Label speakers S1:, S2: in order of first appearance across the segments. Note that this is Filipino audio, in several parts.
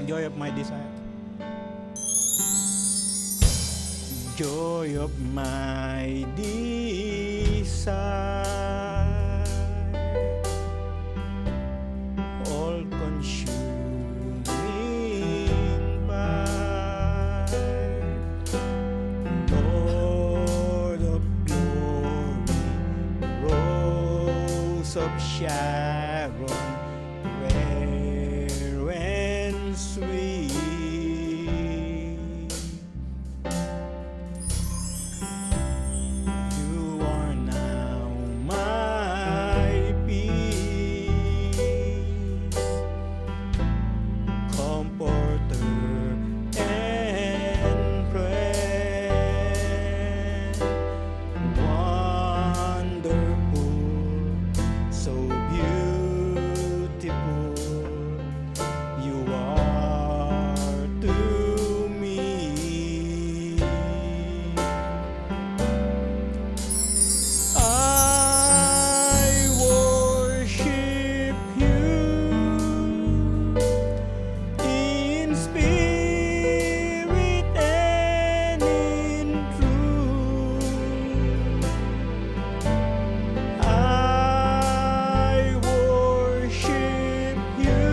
S1: joy of my desire. Joy of my desire, all consuming fire, Lord of glory, rose of Sharon, rare and sweet. You are now my peace, comforter and friend, wonderful, so beautiful you are to me. I worship you in spirit and in truth. I worship you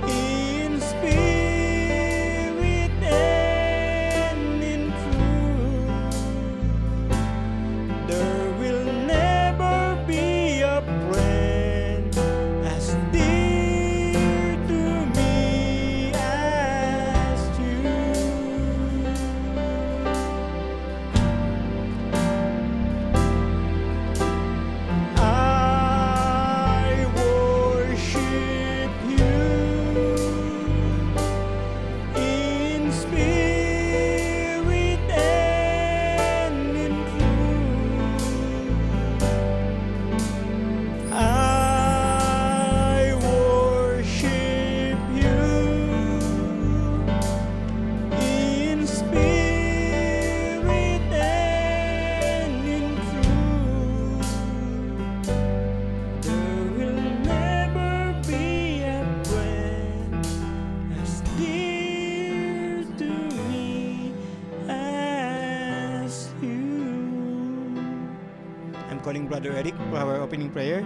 S1: in spirit and in truth. There will never be a friend as dear to me as you. I worship you in spirit and in truth. I worship you in spirit and in truth. There will never be a friend as dear to me as you. I'm calling Brother Eric for our opening prayer.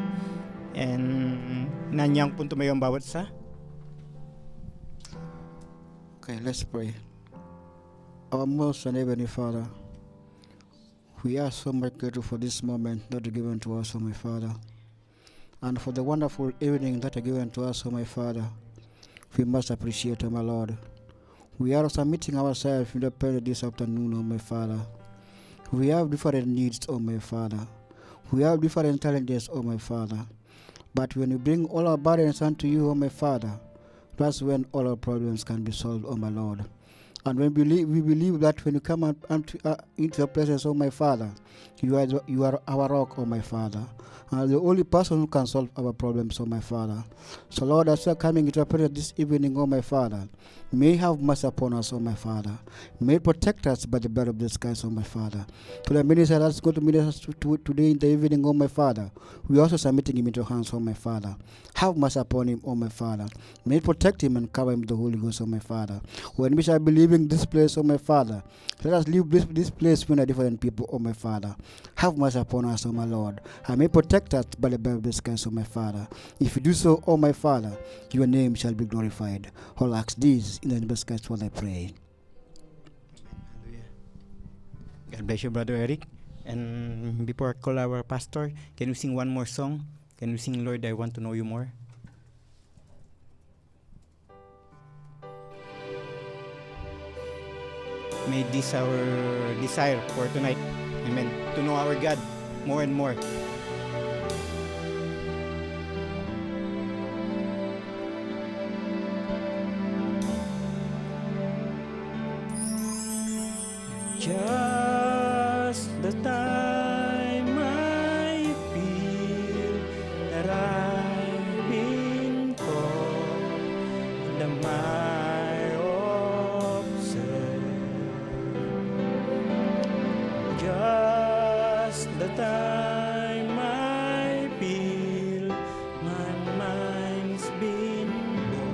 S1: And nanyang pun tumayo ang bawat sa.
S2: Okay, let's pray. Our most and heavenly Father, we are so much grateful for this moment that you given to us, O my Father, and for the wonderful evening that you given to us, O my Father. We must appreciate, O my Lord. We are submitting ourselves in the prayer this afternoon, O my Father. We have different needs, O my Father. We have different challenges, O my Father. But when we bring all our burdens unto you, O my Father, that's when all our problems can be solved, O my Lord. And when we believe that when you come into your presence, O my Father, you are our rock, O my Father. The only person who can solve our problems, O my Father. So Lord, as we are coming into your presence this evening, O my Father, may you have mercy upon us, O my Father. May you protect us by the blood of the skies, O my Father. To the minister that's going to minister today in the evening, O my Father, we are also submitting him into your hands, O my Father. Have mercy upon him, O my Father. May you protect him and cover him with the Holy Ghost, O my Father. When we shall be leaving this place, O my Father, let us leave this place with a different people, O my Father. Have mercy upon us, O my Lord. And may protect us by the blood of the skies, O my Father. If you do so, O my Father, your name shall be glorified. All ask this in the name of Christ, what I pray.
S1: God bless you, Brother Eric. And before I call our pastor, can we sing one more song? Can we sing, Lord, I Want to Know You More? May this our desire for tonight. Amen. To know our God more and more. Just the time I feel that I've been caught in the mire of sin. Just the time I feel my mind's been blown.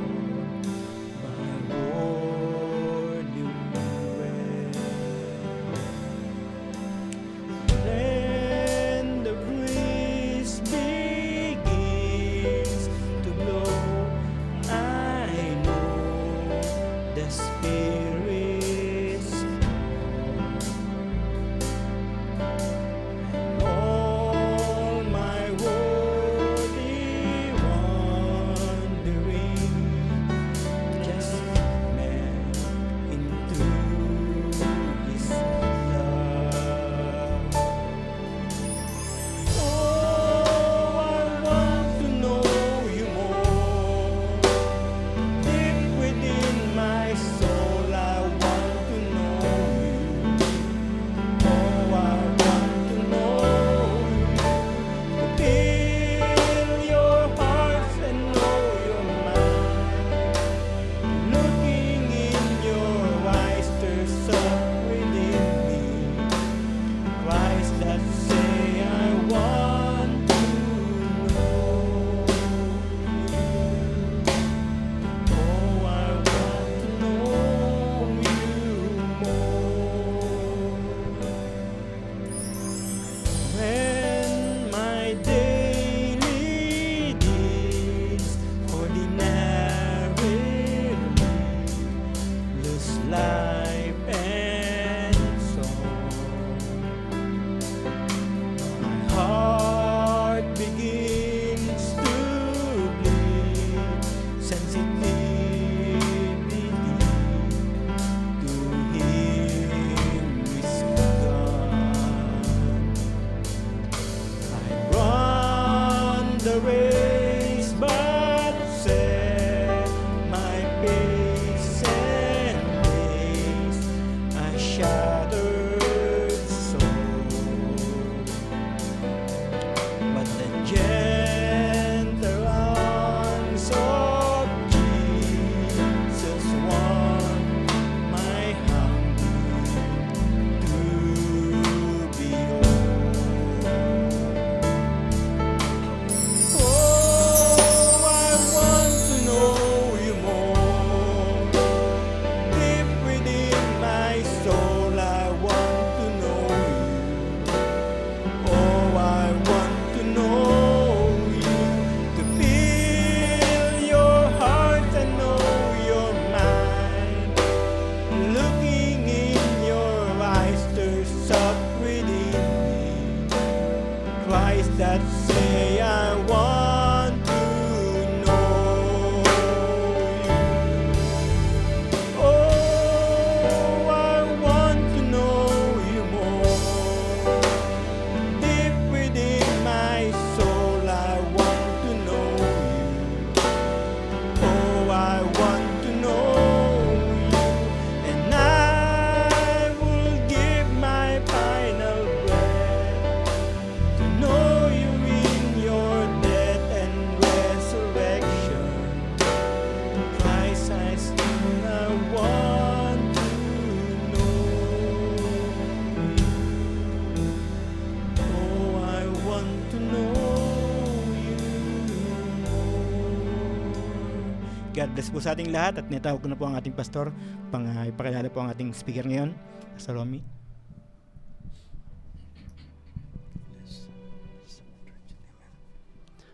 S1: God bless po sa ating lahat at nitawag ko na po ang ating pastor pang ipakilala po ang ating speaker ngayon, Pastor Romy.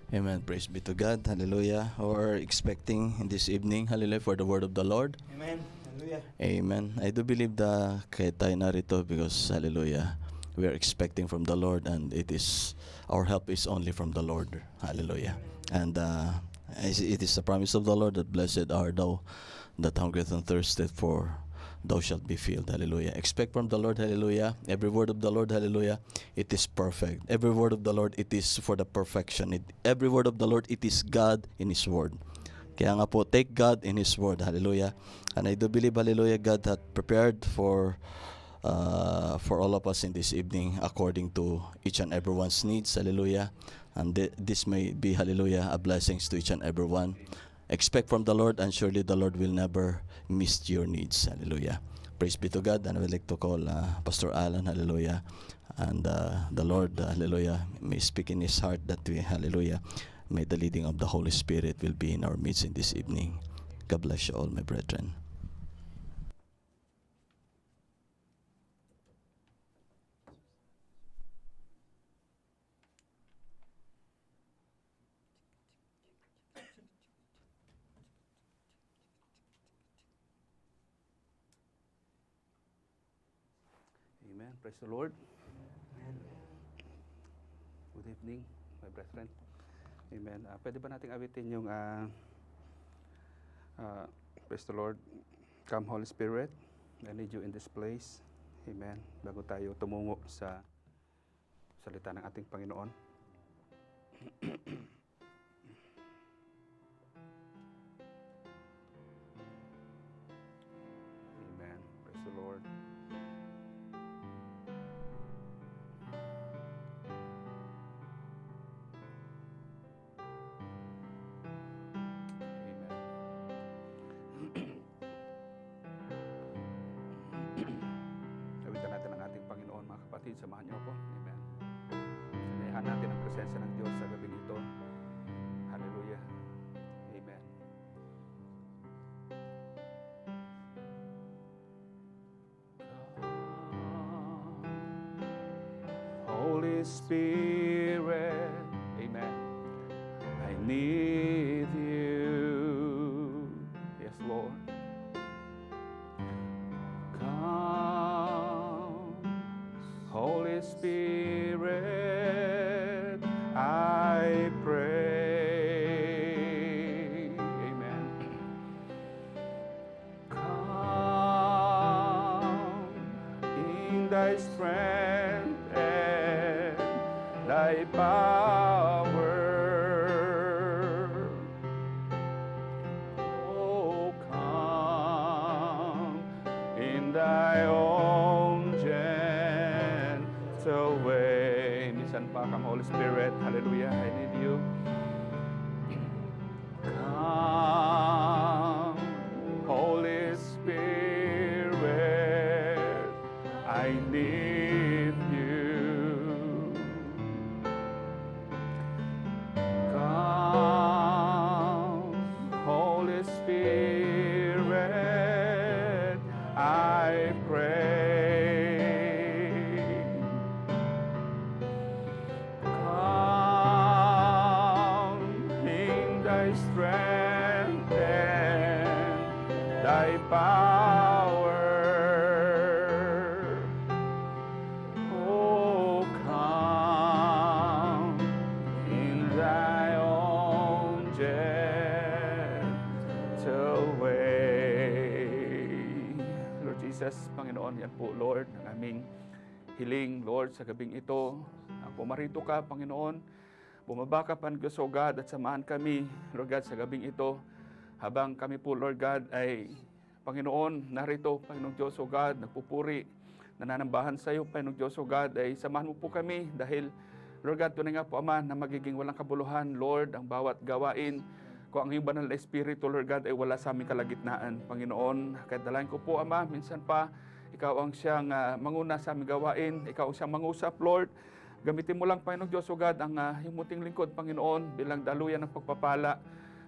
S3: Amen. Praise be to God. Hallelujah. We're expecting in this evening, hallelujah, for the word of the Lord.
S1: Amen. Hallelujah.
S3: Amen. I do believe na kaya tayo narito because, hallelujah, we are expecting from the Lord and our help is only from the Lord. Hallelujah. And it is the promise of the Lord that blessed are thou that hungereth and thirsteth, for thou shalt be filled. Hallelujah. Expect from the Lord, hallelujah. Every word of the Lord, hallelujah, it is perfect. Every word of the Lord, it is for the perfection. Every word of the Lord, it is God in His word. Kaya nga po, take God in His word. Hallelujah. And I do believe, hallelujah, God had prepared for all of us in this evening according to each and everyone's needs. Hallelujah. And this may be, hallelujah, a blessings to each and everyone. Expect from the Lord, and surely the Lord will never miss your needs. Hallelujah. Praise be to God. And I would like to call Pastor Alan, hallelujah. And the Lord, hallelujah, may speak in his heart that we, hallelujah, may the leading of the Holy Spirit will be in our midst in this evening. God bless you all, my brethren.
S4: Amen. Praise the Lord. Good evening, my brethren. Amen. Pwede ba nating awitin yung praise the Lord. Come Holy Spirit, I need you in this place. Amen. Bago tayo tumungo sa salita ng ating Panginoon. Amen. Praise the Lord. Gawitan natin ang ating Panginoon, mga kapatid. Samahan niyo ako. Amen. Sanayahan natin ang presensya ng Diyos sa gabi ito. Hallelujah. Amen. Holy Spirit, amen. I need you. Yes, Lord. Come, Holy Spirit, I pray. Amen. Come in thy strength and thy power. Oh, come in thy own gentle way. Minsan pa, come Holy Spirit. Hallelujah. I need you. Come, Holy Spirit, I need you. Come, Holy Spirit, I pray. Come in thy strength and thy power. Oh, come in thy own gentle way. Lord Jesus, Panginoon, yan po, Lord, ang aming hiling, Lord, sa gabing ito. Pumarito ka, Panginoon. Bumaba ka, Diyos, O God, at samahan kami, Lord God, sa gabing ito. Habang kami po, Lord God, ay, Panginoon, narito, Panginoong Diyos, O God, nagpupuri, nananambahan sa iyo, Panginoong Diyos, O God, ay samahan mo po kami dahil, Lord God, tunay nga po, Ama, na magiging walang kabuluhan, Lord, ang bawat gawain. Kung ang iyong banal na Espiritu, Lord God, ay wala sa aming kalagitnaan, Panginoon. Kaya dalayan ko po, Ama, minsan pa, ikaw ang siyang manguna sa aming gawain, ikaw ang siyang mangusap, Lord. Gamitin mo lang, Panginoong Diyos, O God, ang iyong muting lingkod, Panginoon, bilang daluyan ng pagpapala.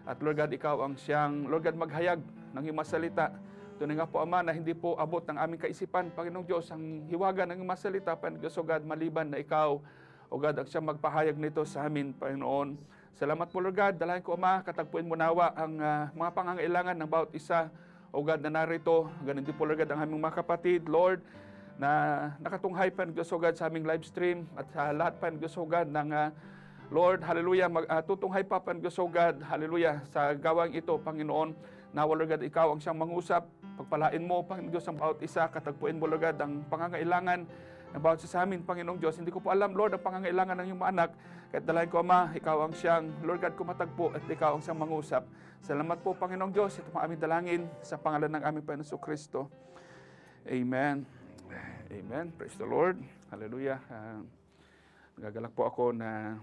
S4: At Lord God, ikaw ang siyang, Lord God, maghayag ng iyong masalita. Tunay nga po, Ama, na hindi po abot ng aming kaisipan, Panginoong Diyos, ang hiwaga ng iyong masalita, Panginoong Diyos, O God, maliban na ikaw, O God, ang siyang magpahayag nito sa amin, Panginoon. Salamat po, Lord God. Dalayan ko, Ama, katagpuin mo nawa ang mga pangangailangan ng bawat isa, O God, na narito. Ganun din po, Lord God, ang aming mga kapatid, Lord, na nakatunghay, Panginoong Diyos, O God, sa aming live stream at sa lahat, Panginoong Diyos, O God, ng Lord, hallelujah, tutunghay pa, Panginoon Diyos, O God, hallelujah, sa gawang ito, Panginoon, na, Lord God, ikaw ang siyang mangusap, pagpalain mo, Panginoon Diyos, ang bawat isa, katagpuin mo, Lord God, ang pangangailangan ng bawat isa sa amin, Panginoong Diyos. Hindi ko po alam, Lord, ang pangangailangan ng iyong mga anak, kahit dalayan ko, Ama, ikaw ang siyang, Lord God, kumatagpo, at ikaw ang siyang mangusap. Salamat po, Panginoong Diyos, ito ang aming dalangin, sa pangalan ng aming Panginoon Kristo. Amen. Amen. Praise the Lord. Hallelujah. Nagagalak po ako na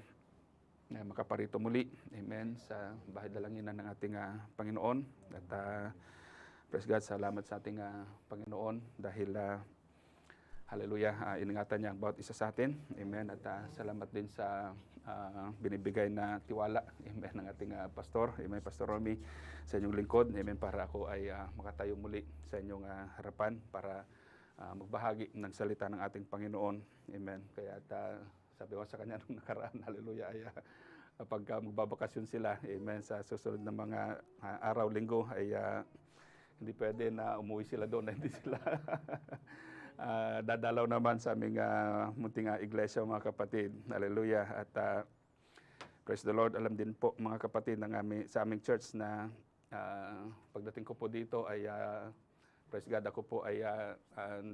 S4: makaparito muli, amen, sa bahay dalanginan ng ating Panginoon. At praise God, salamat sa ating Panginoon dahil, hallelujah, iningatan niya ang bawat isa sa atin, amen. At salamat din sa binibigay na tiwala, amen, ng ating pastor, amen, Pastor Romy, sa inyong lingkod, amen, para ako ay makatayo muli sa inyong harapan para magbahagi ng salita ng ating Panginoon, amen. Kaya sabi ko sa kanya nung nakaraan, hallelujah, ay pagka magbabakasyon sila, amen, sa susunod na mga araw, linggo, ay hindi pwede na umuwi sila doon na hindi sila dadalaw naman sa aming munting iglesia, mga kapatid. Hallelujah. At praise the Lord, alam din po, mga kapatid, sa aming church na pagdating ko po dito ay praise God, ako po ay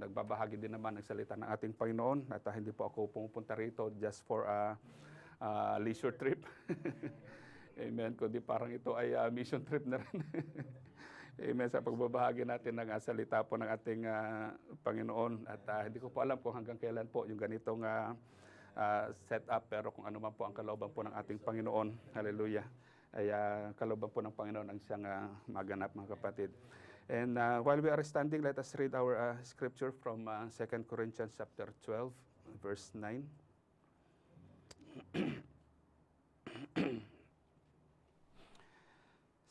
S4: nagbabahagi din naman ng salita ng ating Panginoon at hindi po ako pumupunta rito just for a leisure trip. Amen. Kundi parang ito ay mission trip na rin. Amen. Sa pagbabahagi natin ng salita po ng ating Panginoon. At hindi ko po alam kung hanggang kailan po yung ganitong setup, pero kung ano man po ang kalooban po ng ating Panginoon. Hallelujah. Ay kalooban po ng Panginoon ang siyang maganap, mga kapatid. And while we are standing, let us read our scripture from 2 Corinthians chapter 12, verse 9.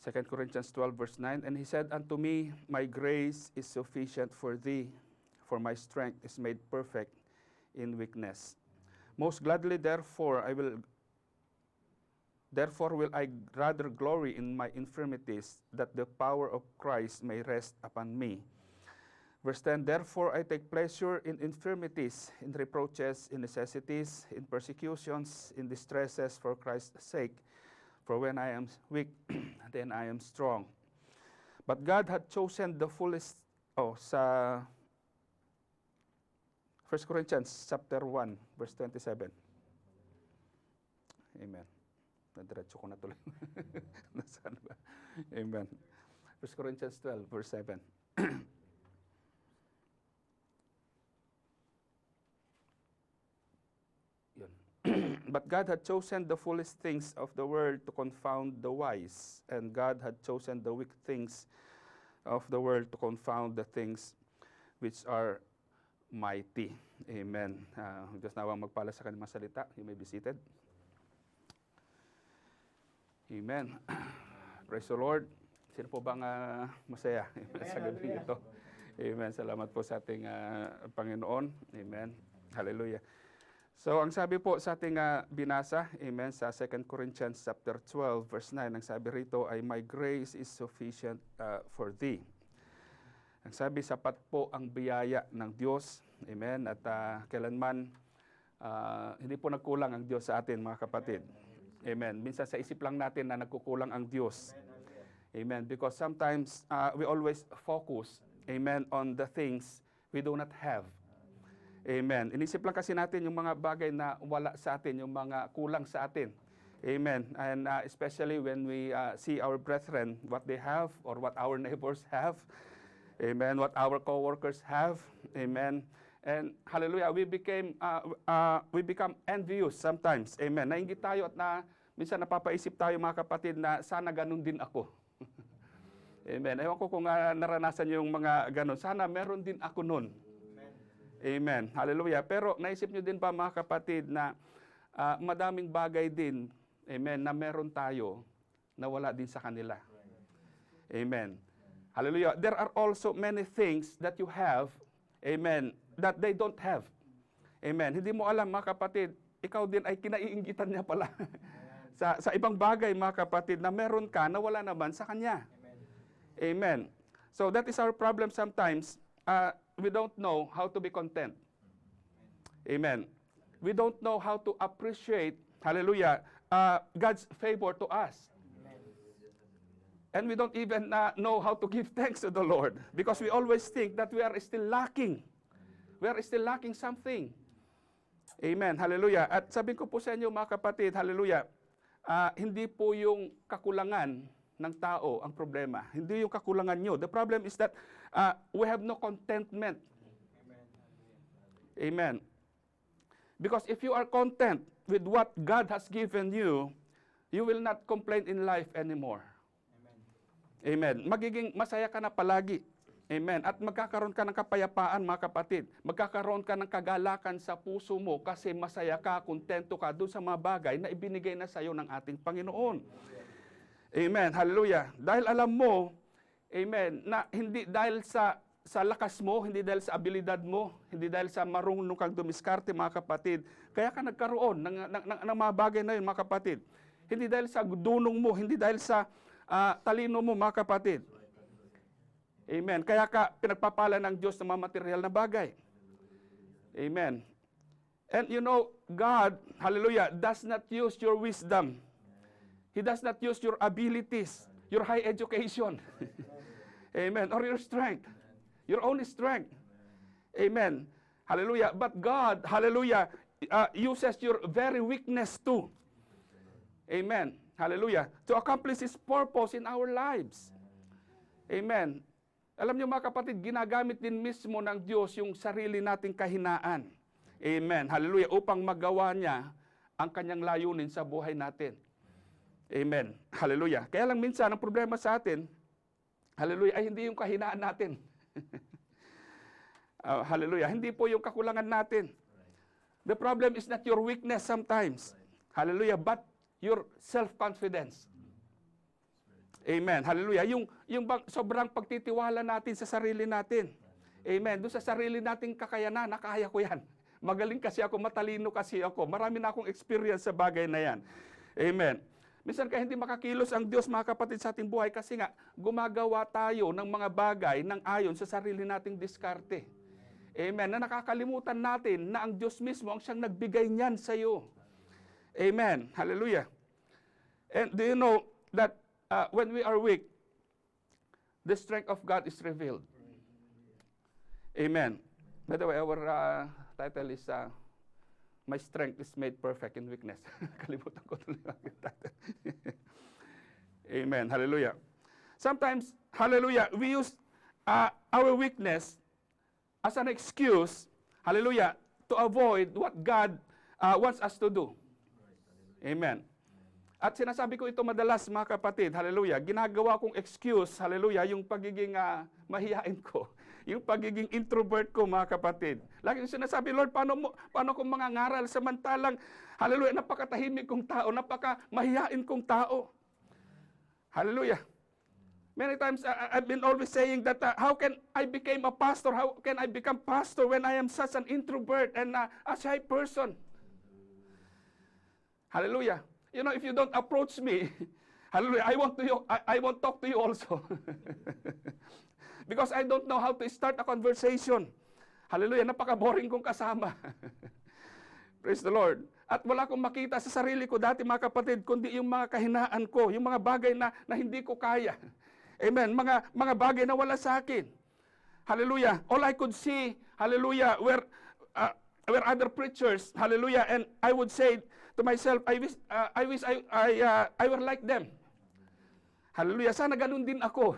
S4: 2 Corinthians 12, verse 9, And he said unto me, My grace is sufficient for thee, for my strength is made perfect in weakness. Most gladly, therefore will I rather glory in my infirmities, that the power of Christ may rest upon me. Verse 10, Therefore I take pleasure in infirmities, in reproaches, in necessities, in persecutions, in distresses for Christ's sake. For when I am weak, then I am strong. But God had chosen the fullest, sa 1 Corinthians chapter 1, verse 27. Amen. Nadiretso ko na tuloy. Nasaan ba? Amen. 1 Corinthians 12, verse 7. Yun. But God had chosen the foolish things of the world to confound the wise, and God had chosen the weak things of the world to confound the things which are mighty. Amen. Diyos nawang magpala sa kanyang salita. You may be seated. Amen. Praise the Lord. Sino po bang masaya sa gabi ito? Amen. Salamat po sa ating Panginoon. Amen. Hallelujah. So, ang sabi po sa ating binasa, amen, sa 2 Corinthians chapter 12, verse 9, ang sabi rito ay, My grace is sufficient for thee. Ang sabi, sapat po ang biyaya ng Diyos. Amen. At kailanman, hindi po nagkulang ang Diyos sa atin, mga kapatid. Amen. Minsan sa isip lang natin na nagkukulang ang Diyos. Amen. Because sometimes we always focus, amen, on the things we do not have. Amen. Inisip lang kasi natin yung mga bagay na wala sa atin, yung mga kulang sa atin. Amen. And especially when we see our brethren, what they have or what our neighbors have. Amen. What our co-workers have. Amen. And hallelujah, we become envious sometimes. Amen. Nainggit tayo at minsan napapaisip tayo, mga kapatid, na sana ganun din ako. Amen. Ewan ko kung naranasan yung mga ganun. Sana meron din ako nun. Amen. Hallelujah. Pero naisip nyo din ba, mga kapatid, na madaming bagay din, amen, na meron tayo na wala din sa kanila. Amen. Hallelujah. There are also many things that you have, amen, that they don't have. Amen. Hindi mo alam, mga kapatid, ikaw din ay kinaiinggitan niya pala. sa ibang bagay, mga kapatid, na meron ka na wala naman sa kanya. Amen. So that is our problem sometimes. We don't know how to be content. Amen. We don't know how to appreciate, hallelujah, God's favor to us. And we don't even know how to give thanks to the Lord because we always think that we are still lacking. We are still lacking something. Amen. Hallelujah. At sabihin ko po sa inyo, mga kapatid, hallelujah, hindi po yung kakulangan ng tao ang problema. Hindi yung kakulangan nyo. The problem is that we have no contentment. Amen. Because if you are content with what God has given you, you will not complain in life anymore. Amen. Magiging masaya ka na palagi. Amen. At magkakaroon ka ng kapayapaan, mga kapatid. Magkakaroon ka ng kagalakan sa puso mo kasi masaya ka, kontento ka doon sa mga bagay na ibinigay na sa iyo ng ating Panginoon. Amen. Hallelujah. Dahil alam mo, amen, na hindi dahil sa lakas mo, hindi dahil sa abilidad mo, hindi dahil sa marunong kang dumiskarte, mga kapatid. Kaya ka nagkaroon ng mga bagay na yun, mga kapatid. Hindi dahil sa dunong mo, hindi dahil sa talino mo, mga kapatid. Amen. Kaya ka pinagpapala ng Diyos ng mga material na bagay. Amen. And you know, God, hallelujah, does not use your wisdom. He does not use your abilities, your high education. Amen. Or your strength. Your own strength. Amen. Hallelujah. But God, hallelujah, uses your very weakness too. Amen. Hallelujah. To accomplish His purpose in our lives. Amen. Alam niyo, mga kapatid, ginagamit din mismo ng Diyos yung sarili nating kahinaan. Amen. Hallelujah. Upang magawa niya ang kanyang layunin sa buhay natin. Amen. Hallelujah. Kaya lang minsan, ang problema sa atin, hallelujah, ay hindi yung kahinaan natin. Hallelujah. Hindi po yung kakulangan natin. The problem is not your weakness sometimes. Hallelujah. But your self-confidence. Amen. Hallelujah. Yung sobrang pagtitiwala natin sa sarili natin. Amen. Doon sa sarili nating kakayanan, nakaya ko yan. Magaling kasi ako, matalino kasi ako. Marami na akong experience sa bagay na yan. Amen. Minsan kaya hindi makakilos ang Diyos, mga kapatid, sa ating buhay kasi nga gumagawa tayo ng mga bagay ng ayon sa sarili nating diskarte. Amen. Na nakakalimutan natin na ang Diyos mismo ang siyang nagbigay niyan sa iyo. Amen. Hallelujah. And do you know that when we are weak, the strength of God is revealed. Amen. By the way, our title is My Strength is Made Perfect in Weakness. Kalimutan ko tuloy ang title. Amen. Hallelujah. Sometimes, hallelujah, we use our weakness as an excuse, hallelujah, to avoid what God wants us to do. Amen. At sinasabi ko ito madalas, mga kapatid, hallelujah, ginagawa kong excuse, hallelujah, yung pagiging mahihain ko, yung pagiging introvert ko, mga kapatid. Lagi sinasabi, Lord, paano kong mangangaral samantalang, hallelujah, napakatahimik kong tao, napakamahihain kong tao. Hallelujah. Many times, I've been always saying that, how can I become a pastor? How can I become pastor when I am such an introvert and a shy person? Hallelujah. You know, if you don't approach me, hallelujah, I won't talk to you also. Because I don't know how to start a conversation. Hallelujah, napaka-boring kong kasama. Praise the Lord. At wala akong makita sa sarili ko dati, mga kapatid, kundi yung mga kahinaan ko, yung mga bagay na hindi ko kaya. Amen. Mga bagay na wala sa akin. Hallelujah. All I could see, hallelujah, were other preachers, hallelujah, and I would say to myself, I wish I were like them. Hallelujah. Sana ganun din ako.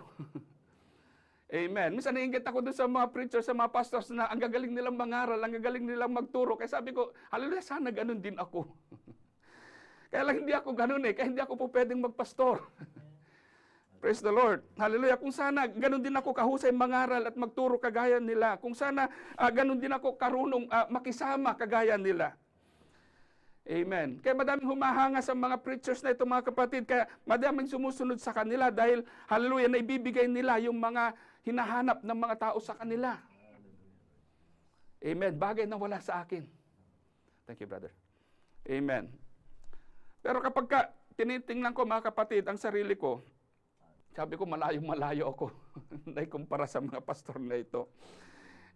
S4: Amen. Minsan naiinggit ako doon sa mga preachers, sa mga pastors na ang gagaling nilang mangaral, ang gagaling nilang magturo. Kaya sabi ko, hallelujah, sana ganun din ako. Kaya lang hindi ako ganun kaya hindi ako po pwedeng magpastor. Praise the Lord. Hallelujah. Kung sana ganun din ako kahusay mangaral at magturo kagaya nila. Kung sana ganun din ako karunong makisama kagaya nila. Amen. Kaya madaming humahanga sa mga preachers na ito, mga kapatid. Kaya madaming sumusunod sa kanila dahil, hallelujah, naibibigay nila yung mga hinahanap ng mga tao sa kanila. Amen. Bagay na wala sa akin. Thank you, brother. Amen. Pero kapag tinitingnan ko, mga kapatid, ang sarili ko, sabi ko, malayo-malayo ako naikumpara sa mga pastor na ito.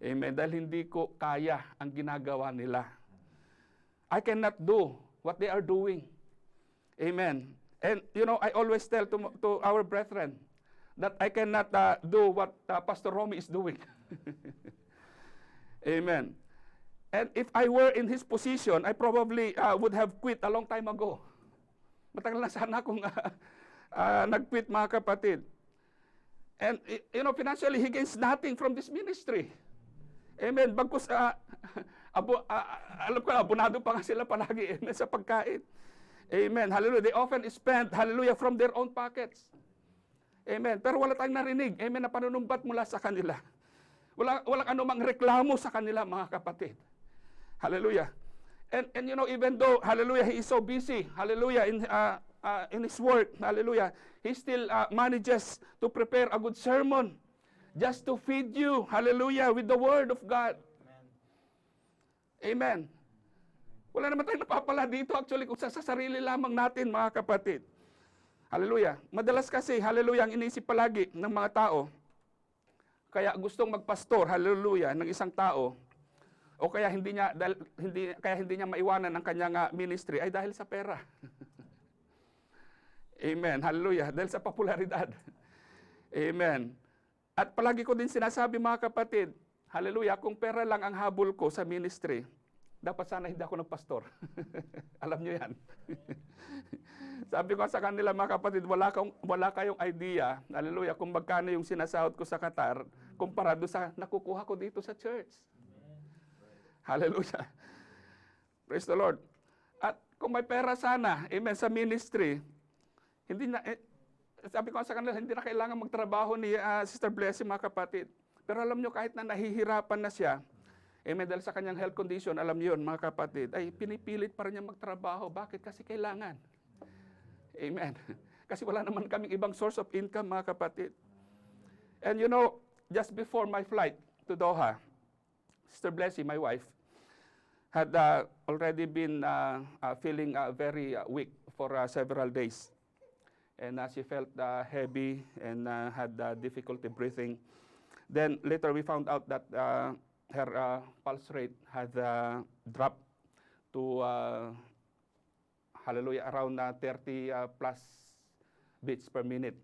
S4: Amen. Dahil hindi ko kaya ang ginagawa nila. I cannot do what they are doing. Amen. And you know, I always tell to our brethren that I cannot do what Pastor Romy is doing. Amen. And if I were in his position, I probably would have quit a long time ago. Matagal na sana akong nag-quit, mga kapatid. And you know, financially, he gains nothing from this ministry. Amen. Bagkus, alam ko, abonado pa nga sila palagi, amen, sa pagkain. Amen. Hallelujah. They often spend, hallelujah, from their own pockets. Amen. Pero wala tayong narinig, amen, na panunumbat mula sa kanila. Walang anumang reklamo sa kanila, mga kapatid. Hallelujah. And you know, even though, hallelujah, he is so busy, hallelujah, in his work, hallelujah, he still manages to prepare a good sermon just to feed you, hallelujah, with the Word of God. Amen. Wala naman tayong napapala dito actually kung sa sarili lamang natin, mga kapatid. Hallelujah. Madalas kasi, hallelujah, ang iniisip palagi ng mga tao, kaya gustong magpastor, hallelujah, ng isang tao, o kaya hindi niya maiwanan ang kanyang ministry ay dahil sa pera. Amen. Hallelujah. Dahil sa popularidad. Amen. At palagi ko din sinasabi, mga kapatid, hallelujah, kung pera lang ang habol ko sa ministry, dapat sana hindi ako nagpastor. Alam nyo yan. Sabi ko sa kanila, mga kapatid, wala kayong idea, hallelujah, kung magkano yung sinasahod ko sa Qatar, komparado sa nakukuha ko dito sa church. Hallelujah. Praise the Lord. At kung may pera sana, amen, sa ministry, sabi ko sa kanila, hindi na kailangan magtrabaho ni Sister Blessing, mga kapatid. Pero alam nyo, kahit na nahihirapan na siya, amen, dahil sa kanyang health condition, alam nyo yun, mga kapatid, ay pinipilit pa rin niya magtrabaho. Bakit? Kasi kailangan. Amen. Kasi wala naman kaming ibang source of income, mga kapatid. And you know, just before my flight to Doha, Sister Blessing, my wife, had already been feeling very weak for several days. And she felt heavy and had difficulty breathing. Then later we found out that her pulse rate had dropped to, hallelujah, around 30 plus beats per minute.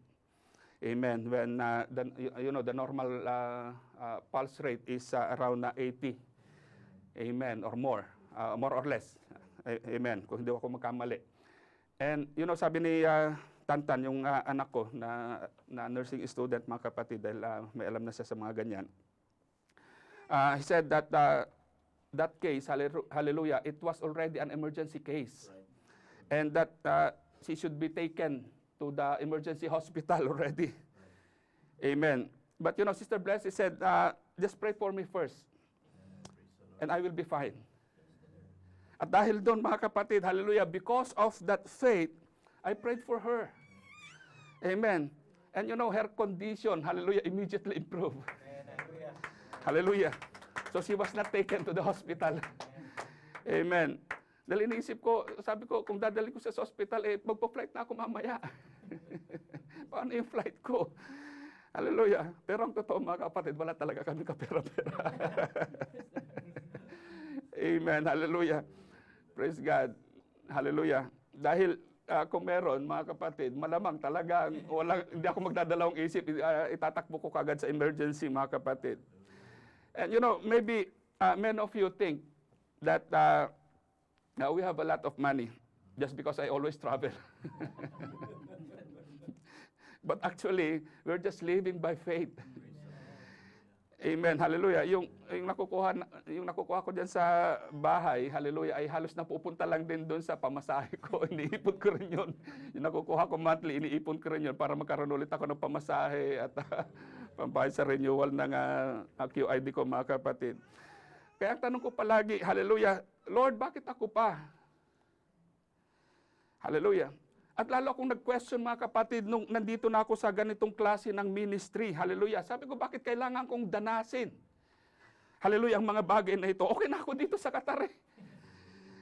S4: Amen. When the normal pulse rate is around 80. Amen, or more or less. Amen, kung hindi ako magkamali. And you know, sabi ni Tantan, yung anak ko na nursing student, mga kapatid, dahil may alam na siya sa mga ganyan. He said that that case, hallelujah, it was already an emergency case. Right. And that she should be taken to the emergency hospital already. Right. Amen. But you know, Sister Blessy said, just pray for me first. And I will be fine. At dahil doon, mga kapatid, hallelujah, because of that faith, I prayed for her. Amen. And you know, her condition, hallelujah, immediately improved. Hallelujah. Hallelujah. So she was not taken to the hospital. Amen. Dahil iniisip ko, sabi ko, kung dadali ko sa hospital, magpa-flight na ako mamaya. Paano yung flight ko? Hallelujah. Pero ang totoo, mga kapatid, wala talaga kami kapera-pera. Amen. Hallelujah. Praise God. Hallelujah. Dahil kung meron, mga kapatid, malamang talagang hindi ako magdadalawang isip, itatakbo ko kagad sa emergency, mga kapatid. And you know, maybe many of you think that we have a lot of money just because I always travel. But actually, we're just living by faith. Amen. Hallelujah. Yung nakukuha ko diyan sa bahay, hallelujah, ay halos napupunta lang din doon sa pamasahe ko. Iniipon ko rin yun. Yung nakukuha ko monthly, iniipon ko rin yun para magkaroon ulit ako ng pamasahe at pambayad sa renewal ng QID ko, mga kapatid. Kaya ang tanong ko palagi, hallelujah, Lord, bakit ako pa? Hallelujah. At lalo akong nag-question mga kapatid nung nandito na ako sa ganitong klase ng ministry. Hallelujah. Sabi ko, bakit kailangan kong danasin? Hallelujah, ang mga bagay na ito. Okay na ako dito sa Qatar eh.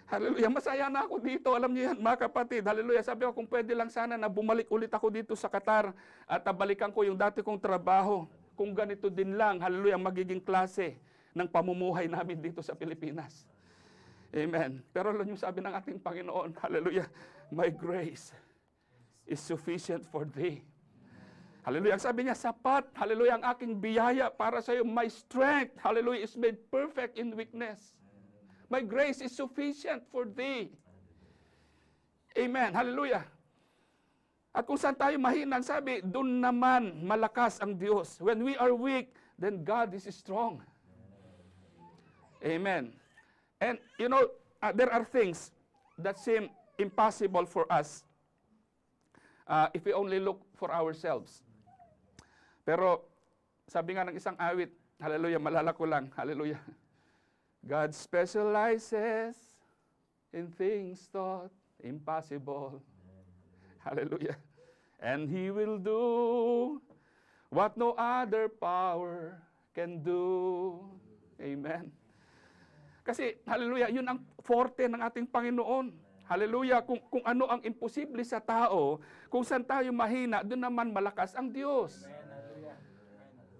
S4: Hallelujah, masaya na ako dito. Alam niyo yan mga kapatid. Hallelujah, sabi ko kung pwede lang sana na bumalik ulit ako dito sa Qatar at balikan ko yung dati kong trabaho. Kung ganito din lang, hallelujah, ang magiging klase ng pamumuhay namin dito sa Pilipinas. Amen. Pero alam niyo sabi ng ating Panginoon, hallelujah, my grace is sufficient for thee. Hallelujah. Ang sabi niya, sapat, hallelujah, ang aking biyaya para sa iyo. My strength, hallelujah, is made perfect in weakness. My grace is sufficient for thee. Amen. Hallelujah. At kung saan tayo mahinan, sabi, doon naman malakas ang Diyos. When we are weak, then God is strong. Amen. And you know, there are things that seem impossible for us if we only look for ourselves. Pero sabi nga ng isang awit, hallelujah, malala ko lang, hallelujah. God specializes in things thought impossible. Hallelujah. And He will do what no other power can do. Amen. Kasi, hallelujah, yun ang forte ng ating Panginoon. Hallelujah, kung ano ang imposible sa tao, kung saan tayo mahina, doon naman malakas ang Diyos.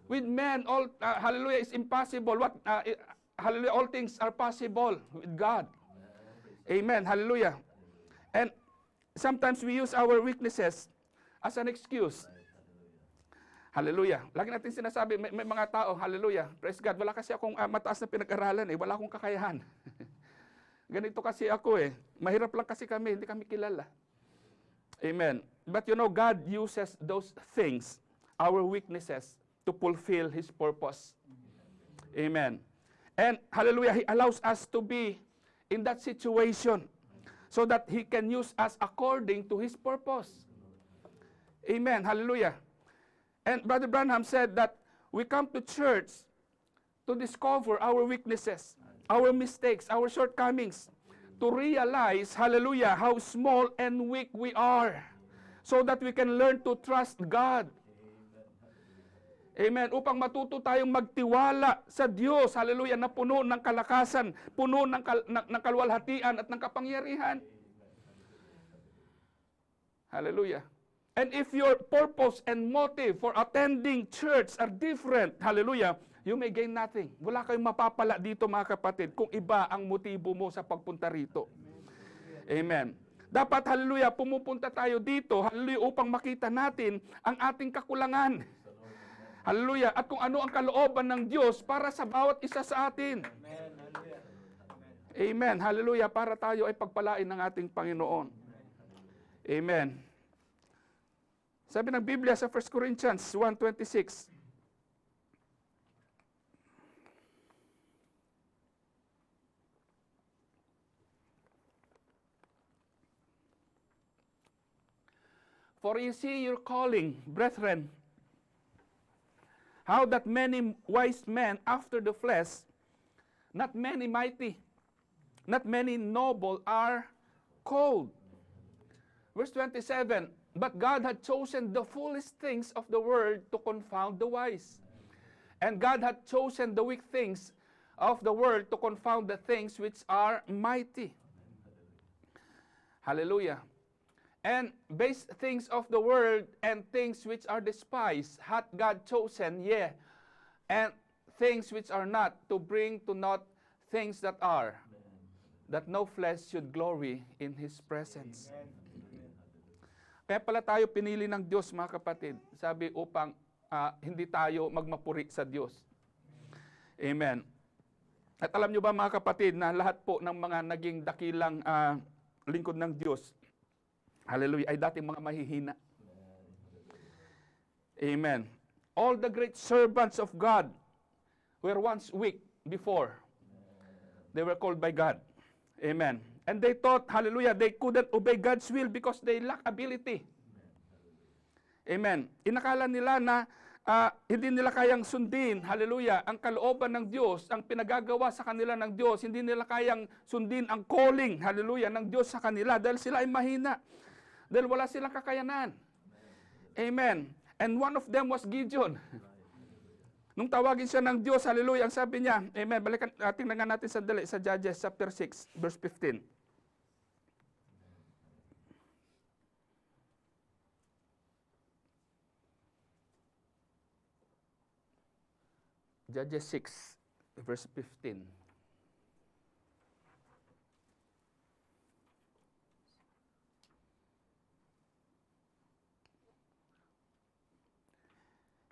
S4: With men, all, hallelujah, is impossible. Hallelujah, all things are possible with God. Amen, hallelujah. And sometimes we use our weaknesses as an excuse. Hallelujah. Lagi natin sinasabi, may mga tao, hallelujah, praise God, wala kasi akong mataas na pinag-aralan eh, wala akong kakayahan. Ganito kasi ako eh, mahirap lang kasi kami, hindi kami kilala. Amen. But you know, God uses those things, our weaknesses, to fulfill His purpose. Amen. And hallelujah, He allows us to be in that situation so that He can use us according to His purpose. Amen. Hallelujah. And Brother Branham said that we come to church to discover our weaknesses, our mistakes, our shortcomings, to realize, hallelujah, how small and weak we are, so that we can learn to trust God. Amen. Upang matuto tayong magtiwala sa Diyos, hallelujah, na puno ng kalakasan, puno ng kaluwalhatian at ng kapangyarihan. Hallelujah. And if your purpose and motive for attending church are different, hallelujah, you may gain nothing. Wala kayong mapapala dito mga kapatid kung iba ang motibo mo sa pagpunta rito. Amen. Dapat, hallelujah, pumupunta tayo dito, hallelujah, upang makita natin ang ating kakulangan. Hallelujah. At kung ano ang kalooban ng Diyos para sa bawat isa sa atin. Amen. Hallelujah. Para tayo ay pagpalain ng ating Panginoon. Amen. Sabi ng Biblia sa 1 Corinthians 1:26. For you see your calling, brethren, how that many wise men after the flesh, not many mighty, not many noble are called. Verse 27, but God had chosen the foolish things of the world to confound the wise. And God had chosen the weak things of the world to confound the things which are mighty. Hallelujah. And base things of the world and things which are despised hath God chosen, yea, and things which are not, to bring to naught things that are, that no flesh should glory in His presence. Kaya pala tayo pinili ng Diyos, mga kapatid, sabi upang hindi tayo magmapuri sa Diyos. Amen. At alam nyo ba mga kapatid na lahat po ng mga naging dakilang lingkod ng Diyos, hallelujah, ay dating mga mahihina. Amen. All the great servants of God were once weak before they were called by God. Amen. And they thought, hallelujah, they couldn't obey God's will because they lack ability. Amen. Inakala nila na hindi nila kayang sundin, hallelujah, ang kalooban ng Diyos, ang pinagagawa sa kanila ng Diyos, hindi nila kayang sundin ang calling, hallelujah, ng Diyos sa kanila dahil sila ay mahina. Dahil wala silang kakayanan. Amen. And one of them was Gideon. Nung tawagin siya ng Diyos, hallelujah, ang sabi niya, amen, balikan, tingnan nga natin sandali sa Judges chapter 6, verse 15. Judges 6, verse 15.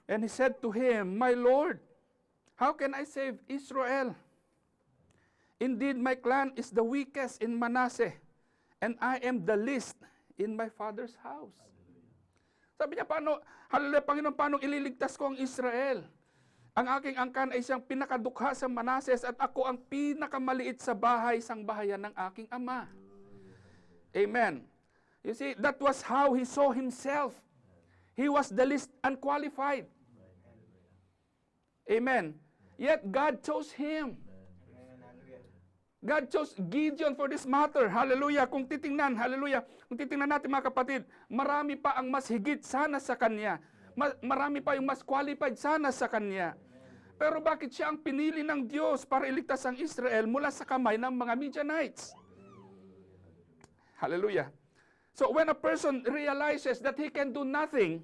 S4: And he said to him, "My Lord, how can I save Israel? Indeed, my clan is the weakest in Manasseh, and I am the least in my father's house." Sabi niya, paano, hallelujah, Panginoon, paano ililigtas ko ang Israel? Ang aking angkan ay siyang pinakadukha sa Manases at ako ang pinakamaliit sa bahay, sang bahayan ng aking ama. Amen. You see, that was how he saw himself. He was the least unqualified. Amen. Yet God chose him. God chose Gideon for this matter. Hallelujah. Kung titingnan, hallelujah. Kung titingnan natin mga kapatid, marami pa ang mas higit sana sa kanya. Marami pa yung mas qualified sana sa kanya. Pero bakit siya ang pinili ng Diyos para iligtas ang Israel mula sa kamay ng mga Midianites? Hallelujah. So when a person realizes that he can do nothing,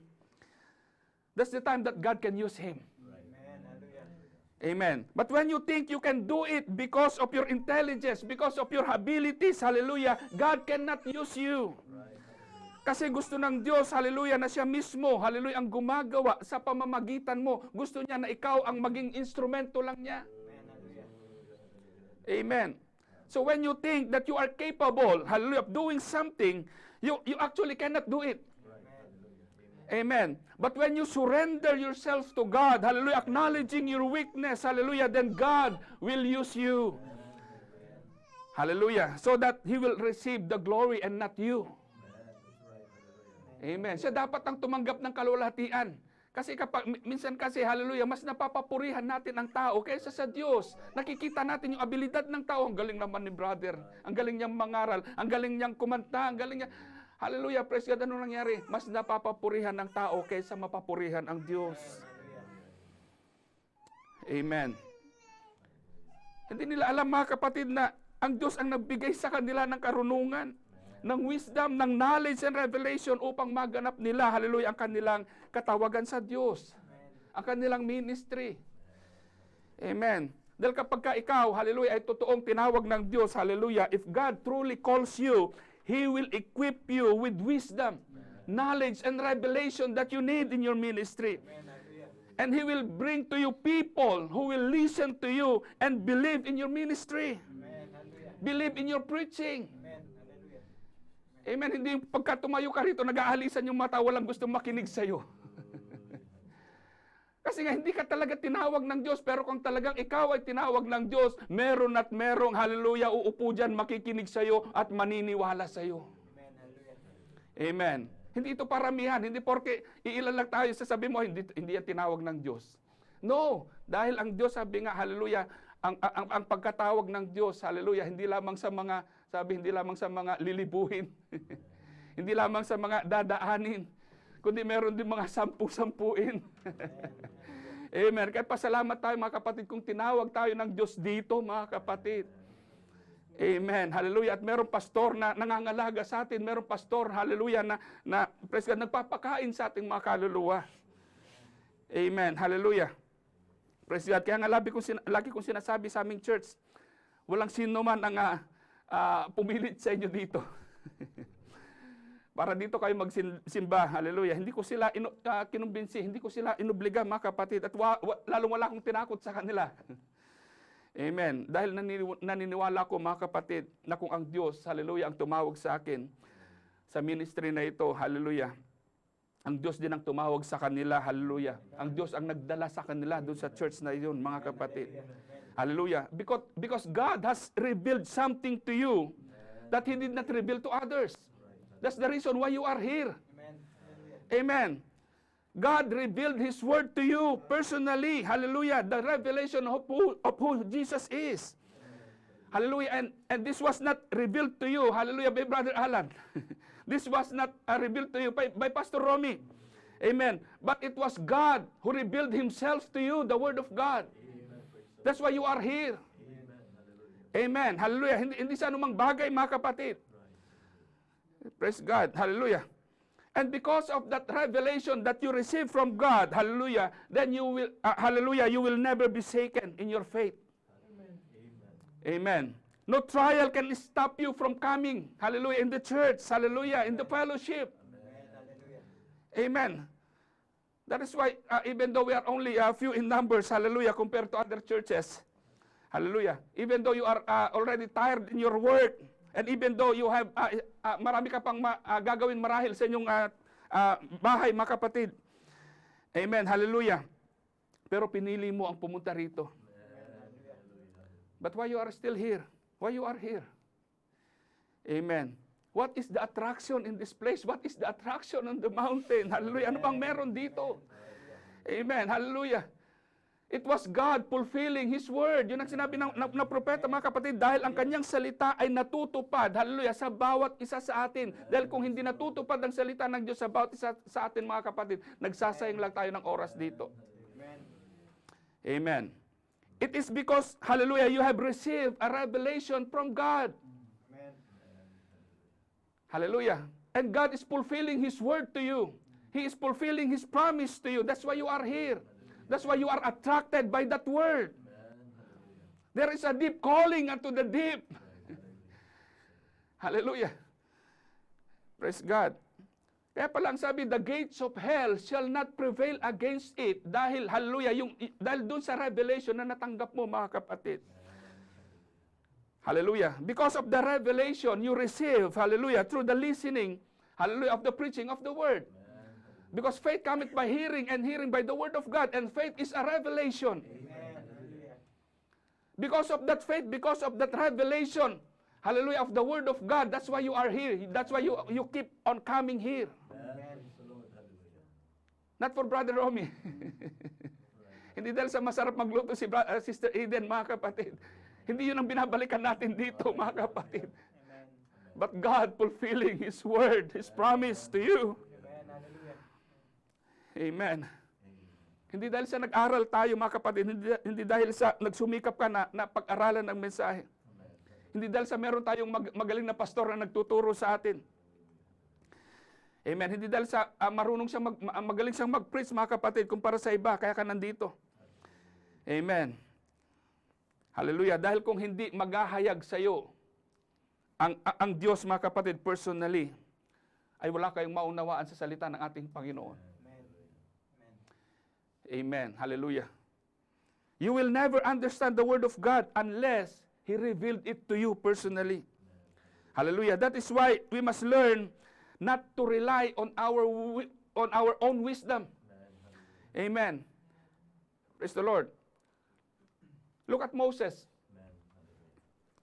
S4: that's the time that God can use him. Amen. But when you think you can do it because of your intelligence, because of your abilities, hallelujah, God cannot use you. Kasi gusto ng Diyos, hallelujah, na siya mismo, hallelujah, ang gumagawa sa pamamagitan mo. Gusto niya na ikaw ang maging instrumento lang niya. Amen. So when you think that you are capable, hallelujah, of doing something, you actually cannot do it. Amen. But when you surrender yourself to God, hallelujah, acknowledging your weakness, hallelujah, then God will use you. Hallelujah. So that He will receive the glory and not you. Amen. Siya dapat ang tumanggap ng kalwalhatian. Kasi minsan kasi, hallelujah, mas napapapurihan natin ang tao kaysa sa Diyos. Nakikita natin yung abilidad ng tao. Ang galing naman ni brother. Ang galing niyang mangaral. Ang galing niyang kumanta. Ang galing niya. Hallelujah, praise God. Ano nangyari? Mas napapapurihan ng tao kaysa mapapurihan ang Diyos. Amen. Hindi nila alam mga kapatid na ang Diyos ang nagbigay sa kanila ng karunungan, ng wisdom, ng knowledge and revelation upang maganap nila, hallelujah, ang kanilang katawagan sa Diyos. Ang kanilang ministry. Amen. Dahil kapag ka ikaw, hallelujah, ay totoong tinawag ng Diyos, hallelujah, if God truly calls you, He will equip you with wisdom, knowledge, and revelation that you need in your ministry. And He will bring to you people who will listen to you and believe in your ministry. Believe in your preaching. Amen. Hindi pagka tumayo ka rito, nag-aalisan yung mata, walang gusto makinig sa'yo. Kasi nga, hindi ka talaga tinawag ng Diyos, pero kung talagang ikaw ay tinawag ng Diyos, meron at merong, hallelujah, uupo dyan, makikinig sa'yo at maniniwala sa'yo. Amen. Hindi ito paramihan, hindi porke iilan lang tayo, sasabihin mo, hindi yan tinawag ng Diyos. No, dahil ang Diyos, sabi nga, hallelujah, ang pagkatawag ng Diyos, hallelujah, hindi lamang sa mga, hindi lamang sa mga lilibuhin, hindi lamang sa mga dadaanin, kundi meron din mga sampu-sampuin. Amen. Kaya pasalamat tayo mga kapatid kung tinawag tayo ng Diyos dito mga kapatid. Amen. Hallelujah. At merong pastor na nangangalaga sa atin, merong pastor, hallelujah, na praise God, nagpapakain sa ating mga kaluluwa. Amen. Hallelujah. Praise God. Kaya nga lagi kong sinasabi sa aming church, walang sino man ang pumilit sa inyo dito. Para dito kayo magsimba. Hallelujah. Hindi ko sila kinumbinsi, hindi ko sila inobliga mga kapatid. At lalong wala akong tinakot sa kanila. Amen. Dahil naniniwala ko mga kapatid na kung ang Diyos, hallelujah, ang tumawag sa akin sa ministry na ito, hallelujah, ang Diyos din ang tumawag sa kanila, hallelujah. Ang Diyos ang nagdala sa kanila doon sa church na yun, mga kapatid. Hallelujah. Because God has revealed something to you that He did not reveal to others. That's the reason why you are here. Amen. God revealed His Word to you personally. Hallelujah. The revelation of who Jesus is. Hallelujah. And this was not revealed to you. Hallelujah. By Brother Alan. This was not revealed to you by Pastor Romy. Amen. But it was God who revealed Himself to you, the Word of God. That's why you are here. Amen. Hallelujah. Hindi sa anumang bagay, mga kapatid. Praise God. Hallelujah. And because of that revelation that you receive from God, hallelujah, then you will, hallelujah, you will never be shaken in your faith. Amen. No trial can stop you from coming, hallelujah, in the church, hallelujah, in the fellowship. Amen. That is why, even though we are only a few in numbers, hallelujah, compared to other churches, hallelujah, even though you are already tired in your work, and even though you have, marami ka pang gagawin marahil sa inyong bahay, mga kapatid. Amen, hallelujah. Pero pinili mo ang pumunta rito. But why you are still here? Why you are here? Amen. What is the attraction in this place? What is the attraction on the mountain? Hallelujah. Ano bang meron dito? Amen. Hallelujah. It was God fulfilling His Word. Yun ang sinabi ng propeta, mga kapatid, dahil ang kanyang salita ay natutupad, hallelujah, sa bawat isa sa atin. Dahil kung hindi natutupad ang salita ng Diyos sa bawat isa sa atin, mga kapatid, nagsasayang lang tayo ng oras dito. Amen. It is because, hallelujah, you have received a revelation from God. Hallelujah. And God is fulfilling His Word to you. He is fulfilling His promise to you. That's why you are here. That's why you are attracted by that word. There is a deep calling unto the deep. Hallelujah. Praise God. Kaya palang sabi, the gates of hell shall not prevail against it. Dahil, hallelujah, dahil dun sa revelation na natanggap mo, mga kapatid. Hallelujah. Because of the revelation you receive, hallelujah, through the listening, hallelujah, of the preaching of the word. Because faith cometh by hearing, and hearing by the word of God. And faith is a revelation. Because of that faith, because of that revelation, hallelujah, of the word of God, that's why you are here. That's why you keep on coming here. Not for Brother Romy. Hindi dahil sa masarap magluto si Sister Eden, mga kapatid. Hindi yun ang binabalikan natin dito, mga kapatid. But God fulfilling His word, His promise to you. Amen. Hindi dahil sa nag-aral tayo, mga kapatid, hindi dahil sa nagsumikap ka na pag-aralan ng mensahe. Hindi dahil sa meron tayong magaling na pastor na nagtuturo sa atin. Amen. Hindi dahil sa marunong siyang magaling siyang mag-preach, mga kapatid, kumpara sa iba, kaya ka nandito. Amen. Hallelujah. Dahil kung hindi maghahayag sa iyo ang Diyos, mga kapatid, personally, ay wala kayong maunawaan sa salita ng ating Panginoon. Amen. Hallelujah. You will never understand the Word of God unless He revealed it to you personally. Hallelujah. That is why we must learn not to rely on our own wisdom. Amen. Praise the Lord. Look at Moses.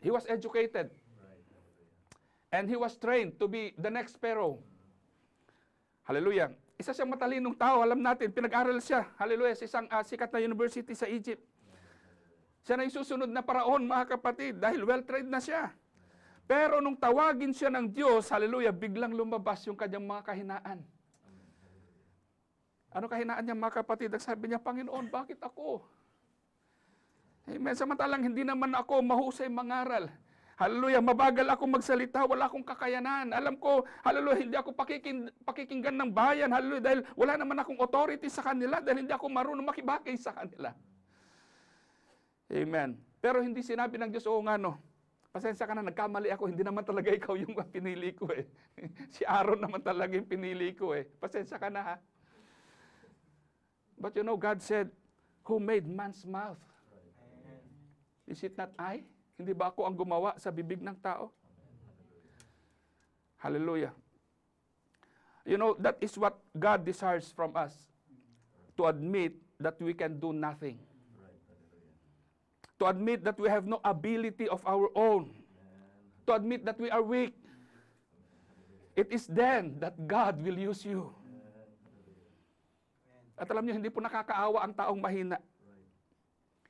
S4: He was educated. And he was trained to be the next Pharaoh. Hallelujah. Isa siyang matalinong tao, alam natin, pinag-aral siya, hallelujah, sa isang sikat na university sa Egypt. Siya na yung susunod na paraon, mga kapatid, dahil well-trained na siya. Pero nung tawagin siya ng Diyos, hallelujah, biglang lumabas yung kanyang mga kahinaan. Ano kahinaan niya, mga kapatid? Ang sabi niya, Panginoon, bakit ako? Amen. Samantalang hindi naman ako mahusay mangaral. Hallelujah, mabagal akong magsalita, wala akong kakayanan. Alam ko, hallelujah, hindi ako pakikinggan ng bayan, hallelujah, dahil wala naman akong authority sa kanila, dahil hindi ako marunong makibagay sa kanila. Amen. Pero hindi sinabi ng Diyos, oo nga no, pasensya ka na, nagkamali ako, hindi naman talaga ikaw yung pinili ko eh. Si Aaron naman talaga yung pinili ko eh. Pasensya ka na ha. But you know, God said, who made man's mouth? Is it not I? Hindi ba ako ang gumawa sa bibig ng tao? Hallelujah. You know, that is what God desires from us. To admit that we can do nothing. To admit that we have no ability of our own. To admit that we are weak. It is then that God will use you. At alam niyo, hindi po nakakaawa ang taong mahina.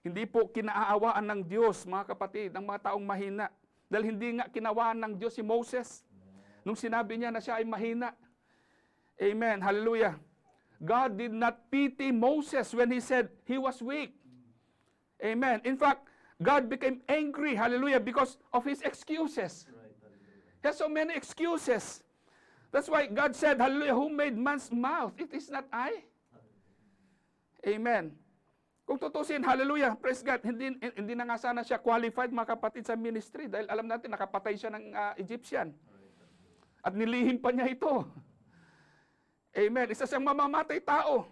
S4: Hindi po kinaawaan ng Diyos, mga kapatid, ang mga taong mahina. Dahil hindi nga kinawaan ng Diyos si Moses nung sinabi niya na siya ay mahina. Amen. Hallelujah. God did not pity Moses when he said he was weak. Amen. In fact, God became angry, hallelujah, because of his excuses. He has so many excuses. That's why God said, hallelujah, who made man's mouth? It is not I. Amen. Kung tutusin, hallelujah, praise God, hindi na nga sana siya qualified, mga kapatid, sa ministry dahil alam natin, nakapatay siya ng Egyptian. At nilihim pa niya ito. Amen. Isa siyang mamamatay tao.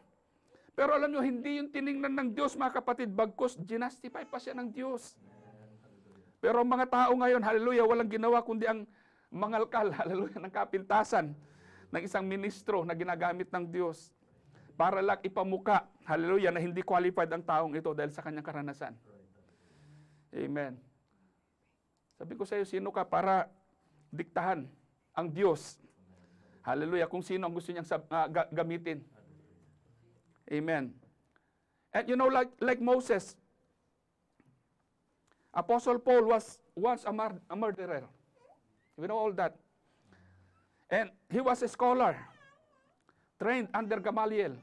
S4: Pero alam nyo, hindi yung tiningnan ng Diyos, mga kapatid, bagkus ginastify pa siya ng Diyos. Pero ang mga tao ngayon, hallelujah, walang ginawa kundi ang mangalkal, hallelujah, ng kapintasan ng isang ministro na ginagamit ng Diyos para lang ipamuka, hallelujah, na hindi qualified ang taong ito dahil sa kanyang karanasan. Amen. Sabi ko sa iyo, sino ka para diktahan ang Diyos? Hallelujah, kung sino ang gusto niyang gamitin. Amen. And you know, like Moses, Apostle Paul was once a murderer. We know all that. And he was a scholar, trained under Gamaliel.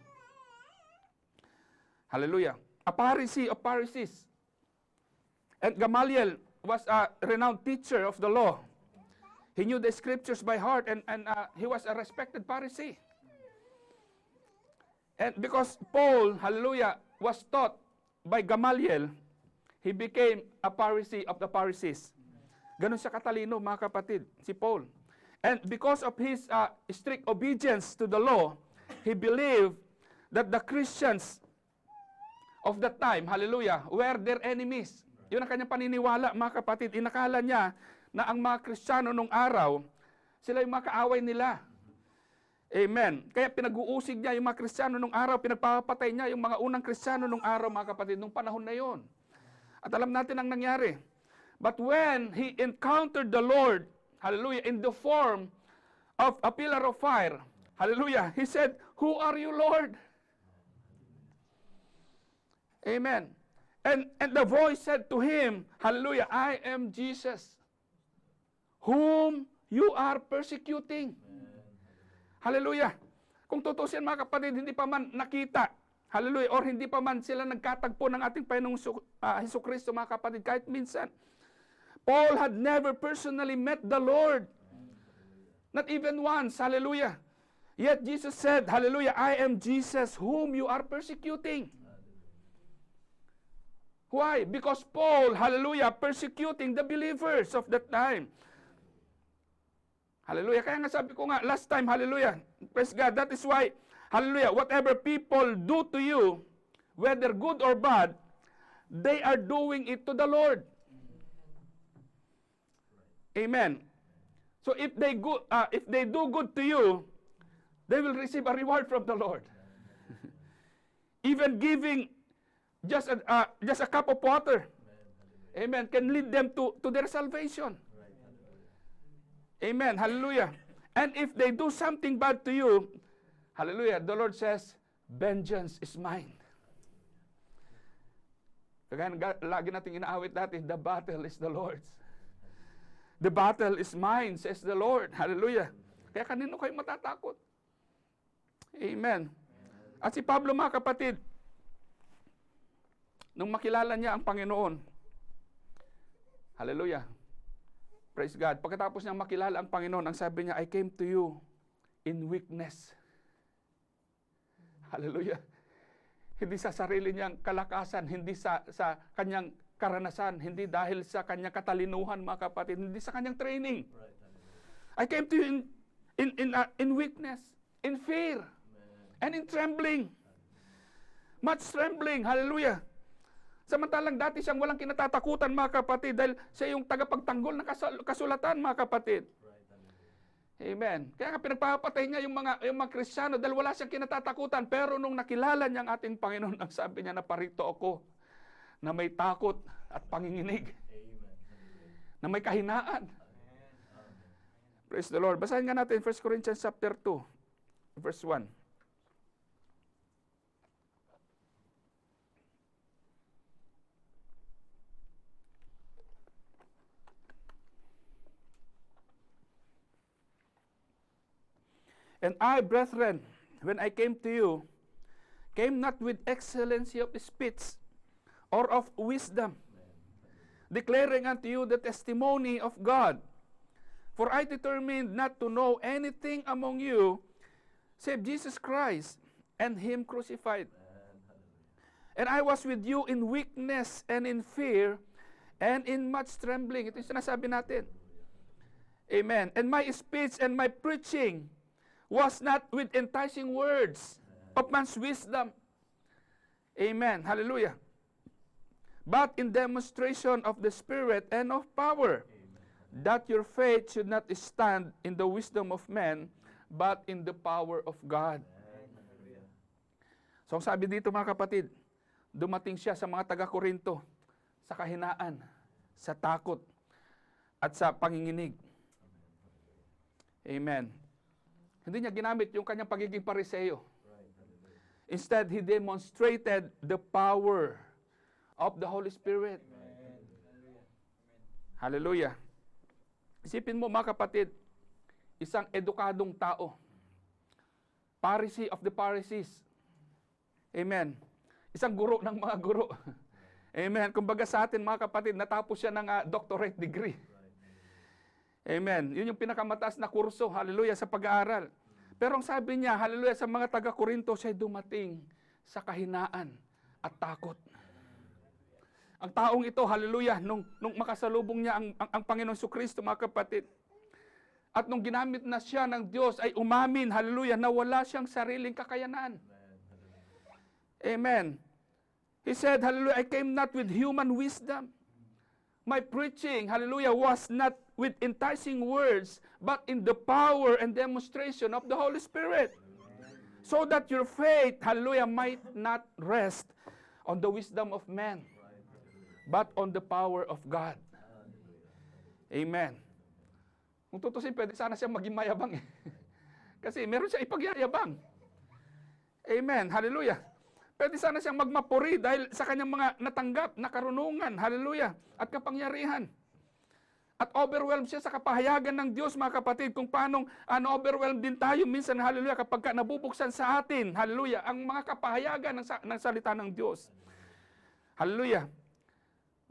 S4: Hallelujah. A Pharisee of Pharisees. And Gamaliel was a renowned teacher of the law. He knew the scriptures by heart, and he was a respected Pharisee. And because Paul, hallelujah, was taught by Gamaliel, he became a Pharisee of the Pharisees. Ganun siya katalino, mga kapatid, si Paul. And because of his strict obedience to the law, he believed that the Christians of that time, hallelujah, were their enemies. Yun ang kanyang paniniwala, mga kapatid. Inakala niya na ang mga Kristiyano nung araw, sila yung mga kaaway nila. Amen. Kaya pinag-uusig niya yung mga Kristiyano nung araw, pinagpapatay niya yung mga unang Kristiyano nung araw, mga kapatid, nung panahon na yon. At alam natin ang nangyari. But when he encountered the Lord, hallelujah, in the form of a pillar of fire, hallelujah, he said, "Who are you, Lord?" Amen. And the voice said to him, hallelujah, "I am Jesus, whom you are persecuting." Hallelujah. Kung tutusin, mga kapatid, hindi pa man nakita, hallelujah, or hindi pa man sila nagkatagpo ng ating Panginoong Hesukristo, mga kapatid, kahit minsan. Paul had never personally met the Lord. Not even once, hallelujah. Yet Jesus said, hallelujah, "I am Jesus, whom you are persecuting." Why? Because Paul, hallelujah, persecuting the believers of that time. Hallelujah. Kaya nga sabi ko nga, last time, hallelujah, praise God, that is why, hallelujah, whatever people do to you, whether good or bad, they are doing it to the Lord. Amen. So if they do good to you, they will receive a reward from the Lord. Even giving just a cup of water, amen, can lead them to their salvation. Amen. Hallelujah. And if they do something bad to you, hallelujah, the Lord says, "Vengeance is mine." Kaya lagi nating inaawit natin, the battle is the Lord's. The battle is mine, says the Lord. Hallelujah. Kaya kanino kayo matatakot? Amen. At si Pablo, mga kapatid, nung makilala niya ang Panginoon, hallelujah, praise God, pagkatapos niyang makilala ang Panginoon, ang sabi niya, "I came to you in weakness." Hallelujah. Hindi sa sarili niyang kalakasan, hindi sa kanyang karanasan, hindi dahil sa kanyang katalinuhan, mga kapatid, hindi sa kanyang training. I came to you in weakness, in fear, and in trembling. Much trembling. Hallelujah. Samantalang dati siyang walang kinatatakutan, mga kapatid, dahil siya yung tagapagtanggol ng kasulatan, mga kapatid. Amen. Kaya nga pinagpapatay niya yung mga Kristiyano dahil wala siyang kinatatakutan. Pero nung nakilala niya ang ating Panginoon, ang sabi niya, "Naparito ako na may takot at panginginig." Na may kahinaan. Praise the Lord. Basahin nga natin 1 Corinthians chapter 2, verse 1. And I, brethren, when I came to you, came not with excellency of speech or of wisdom, declaring unto you the testimony of God. For I determined not to know anything among you save Jesus Christ and Him crucified. And I was with you in weakness and in fear and in much trembling. Ito yung sinasabi natin. Amen. And my speech and my preaching was not with enticing words of man's wisdom. Amen. Hallelujah. But in demonstration of the Spirit and of power, that your faith should not stand in the wisdom of men, but in the power of God. So ang sabi dito mga kapatid, dumating siya sa mga taga-Korinto sa kahinaan, sa takot, at sa panginginig. Amen. Hindi niya ginamit yung kanyang pagiging pariseyo. Instead, he demonstrated the power of the Holy Spirit. Hallelujah. Isipin mo mga kapatid, isang edukadong tao, Pharisee of the Pharisees. Amen. Isang guro ng mga guro. Amen. Kumbaga sa atin mga kapatid, natapos siya ng doctorate degree. Amen. Yun yung pinakamataas na kurso, hallelujah, sa pag-aaral. Pero ang sabi niya, hallelujah, sa mga taga-Korinto, siya dumating sa kahinaan at takot. Ang taong ito, hallelujah, nung makasalubong niya ang Panginoong Jesucristo, mga kapatid, at nung ginamit na siya ng Diyos, ay umamin, hallelujah, na wala siyang sariling kakayanan. Amen. He said, hallelujah, I came not with human wisdom. My preaching, hallelujah, was not with enticing words, but in the power and demonstration of the Holy Spirit. So that your faith, hallelujah, might not rest on the wisdom of man, but on the power of God. Amen. Kung tutusin, pwede sana siya maging mayabang eh. Kasi meron siya ipagyayabang. Amen. Hallelujah. Pwede sana siyang magmapuri dahil sa kanyang mga natanggap na karunungan, hallelujah, at kapangyarihan. At overwhelmed siya sa kapahayagan ng Diyos, mga kapatid, kung paanong overwhelmed din tayo minsan, hallelujah, kapag nabubuksan sa atin, hallelujah, ang mga kapahayagan ng salita ng Diyos. Hallelujah.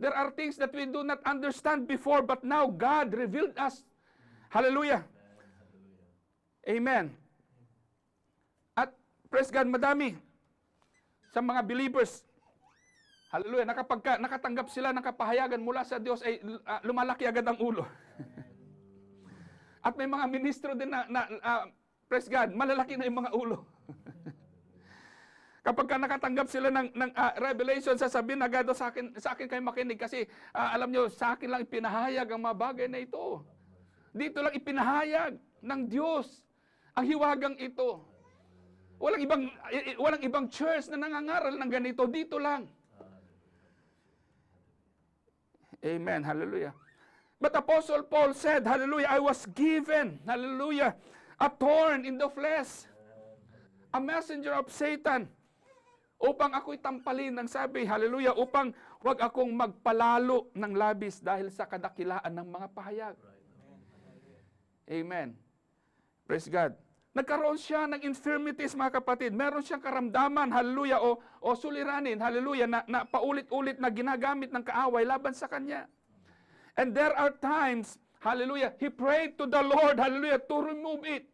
S4: There are things that we do not understand before, but now God revealed us. Hallelujah. Amen. At praise God, madami sa mga believers, hallelujah, na kapag nakatanggap sila ng kapahayagan mula sa Diyos, ay lumalaki agad ang ulo. At may mga ministro din na praise God, malalaki na yung mga ulo. Kapag nakatanggap sila ng revelation, sasabihin agad, sa akin kayo makinig kasi alam nyo, sa akin lang ipinahayag ang mga bagay na ito. Dito lang ipinahayag ng Diyos ang hiwagang ito. Walang ibang church na nangangaral ng ganito. Dito lang. Amen. Hallelujah. But Apostle Paul said, hallelujah, I was given, hallelujah, a thorn in the flesh, a messenger of Satan, upang ako'y tampalin ng sabi, hallelujah, upang wag akong magpalalo ng labis dahil sa kadakilaan ng mga pahayag. Amen. Praise God. Nagkaroon siya ng infirmities, mga kapatid. Meron siyang karamdaman, hallelujah, o suliranin, hallelujah, na paulit-ulit na ginagamit ng kaaway laban sa kanya. And there are times, hallelujah, he prayed to the Lord, hallelujah, to remove it.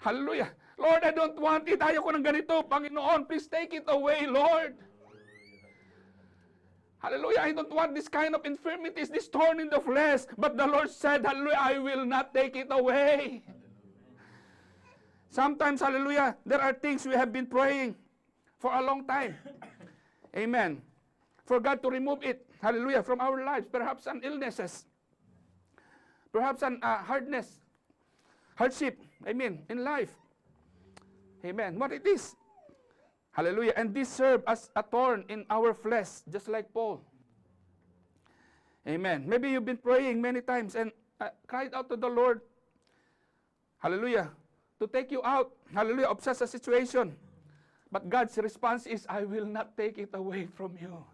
S4: Hallelujah. Lord, I don't want it. Ayaw ko ng ganito, Panginoon. Please take it away, Lord. Hallelujah. I don't want this kind of infirmities, this thorn in the flesh. But the Lord said, hallelujah, I will not take it away. Sometimes, hallelujah, there are things we have been praying for a long time. Amen. For God to remove it, hallelujah, from our lives. Perhaps an illnesses. Perhaps an hardship, in life. Amen. What it is. Hallelujah. And this served as a thorn in our flesh, just like Paul. Amen. Maybe you've been praying many times and cried out to the Lord. Hallelujah. To take you out, hallelujah, of such a situation. But God's response is, I will not take it away from you.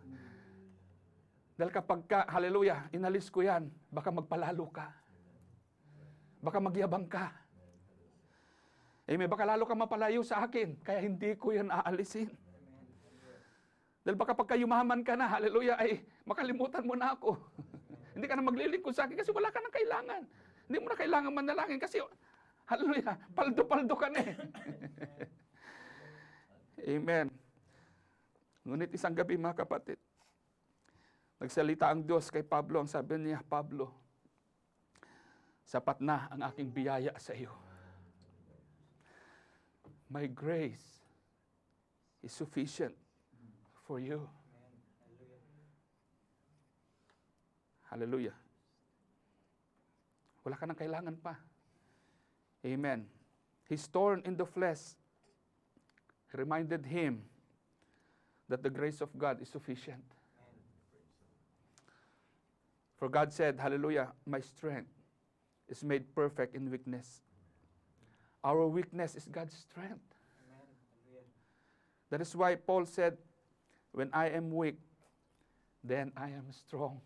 S4: Dahil kapag hallelujah, inalis ko yan, baka magpalalo ka. Baka magyabang ka. Amen. Baka lalo ka mapalayo sa akin, kaya hindi ko yan aalisin. Dahil baka pagka yumaman ka na, hallelujah, ay makalimutan mo na ako. Hindi ka na maglilingkod sa akin kasi wala ka nang kailangan. Hindi mo na kailangan manalangin kasi, hallelujah, paldo-paldo ka na eh. Amen. Ngunit isang gabi mga kapatid, nagsalita ang Diyos kay Pablo. Ang sabi niya, Pablo, sapat na ang aking biyaya sa iyo. My grace is sufficient for you. Hallelujah. Wala ka nang kailangan pa. Amen. His thorn in the flesh reminded him that the grace of God is sufficient. For God said, hallelujah, my strength is made perfect in weakness. Our weakness is God's strength. That is why Paul said, when I am weak, then I am strong.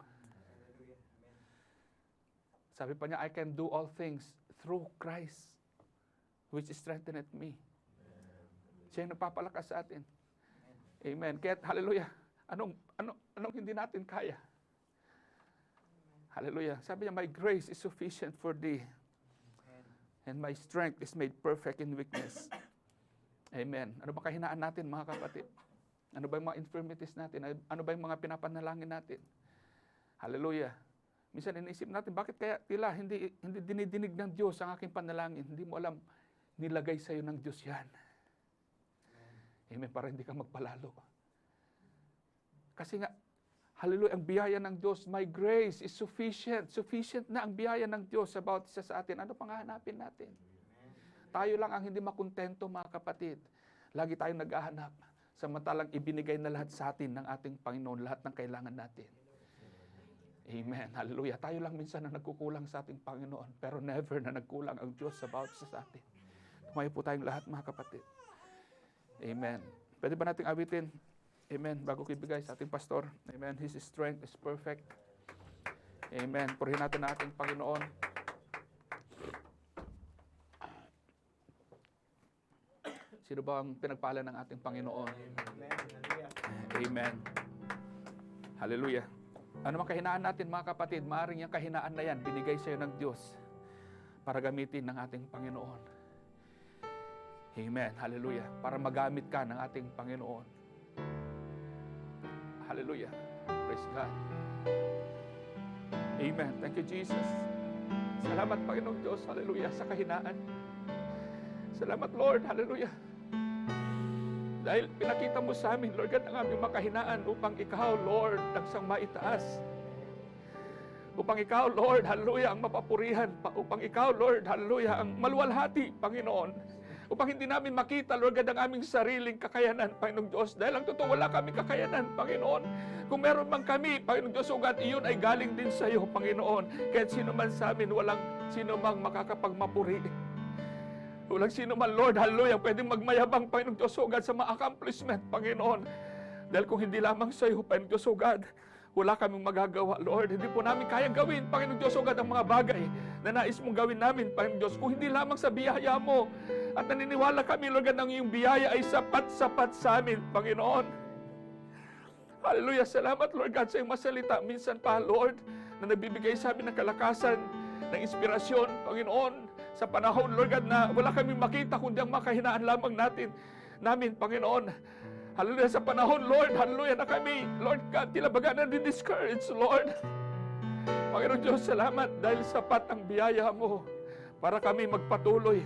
S4: Sabi pa niya, I can do all things through Christ, which strengtheneth me. Siya yung nagpapalakas sa atin. Amen. Kaya, hallelujah, anong hindi natin kaya? Hallelujah. Sabi niya, my grace is sufficient for thee, and my strength is made perfect in weakness. Amen. Ano ba kahinaan natin, mga kapatid? Ano ba yung mga infirmities natin? Ano ba yung mga pinapanalangin natin? Hallelujah. Minsan iniisip natin, bakit kaya tila hindi dinidinig ng Diyos ang aking panalangin? Hindi mo alam, nilagay sa iyo ng Diyos yan. Amen. Para hindi ka magpalalo. Kasi nga, hallelujah, ang biyaya ng Diyos, my grace is sufficient. Sufficient na ang biyaya ng Diyos about sa atin. Ano pang hahanapin natin? Tayo lang ang hindi makontento, mga kapatid. Lagi tayong naghahanap. Samantalang ibinigay na lahat sa atin ng ating Panginoon, lahat ng kailangan natin. Amen. Hallelujah. Tayo lang minsan na nagkukulang sa ating Panginoon, pero never na nagkulang ang Diyos about sa atin. Tumayo po tayong lahat, mga kapatid. Amen. Pwede ba nating awitin? Amen. Bago ko ibigay sa ating pastor. Amen. His strength is perfect. Amen. Purihin natin ang ating Panginoon. Sino ba ang pinagpala ng ating Panginoon? Amen. Hallelujah. Ano mang kahinaan natin, mga kapatid, maaaring yung kahinaan na yan, binigay sa iyo ng Diyos para gamitin ng ating Panginoon. Amen. Hallelujah. Para magamit ka ng ating Panginoon. Hallelujah. Praise God. Amen. Thank you, Jesus. Salamat, Panginoong Diyos. Hallelujah. Sa kahinaan. Salamat, Lord. Hallelujah. Dahil pinakita mo sa amin, Lord God, ang aming makahinaan upang ikaw, Lord, ang sang maitaas. Upang ikaw, Lord, hallelujah, ang mapapurihan. Upang ikaw, Lord, hallelujah, ang maluwalhati, Panginoon. Upang hindi namin makita, Lord God, ang aming sariling kakayanan, Panginoong Diyos. Dahil ang totoo, wala kami kakayanan, Panginoon. Kung meron man kami, Panginoong Diyos, o God, iyon ay galing din sa iyo, Panginoon. Kahit sino man sa amin, walang sino mang makakapagmapuri. Walang sino man, Lord, hallelujah, pwedeng magmayabang, Panginoong Diyos, o God, sa mga accomplishment, Panginoon. Dahil kung hindi lamang sa iyo, Panginoong Diyos, o God, wala kaming magagawa, Lord. Hindi po namin kayang gawin, Panginoong Diyos, o God, ang mga bagay na nais mong gawin namin, Panginoong Diyos, kung hindi lamang sa biyaya mo. At naniniwala kami, Lord, na ang iyong biyaya ay sapat-sapat sa amin, Panginoon. Hallelujah, salamat, Lord God, sa iyong masalita. Minsan pa, Lord, na nagbibigay sa amin ng kalakasan, ng inspirasyon, Panginoon, sa panahon, Lord God, na wala kaming makita kundi ang makahinaan lamang namin, Panginoon. Hallelujah, sa panahon, Lord, hallelujah, na kami, Lord God, tila baga na di-discourage, Lord. Panginoon Diyos, salamat dahil sapat ang biyaya mo para kami magpatuloy,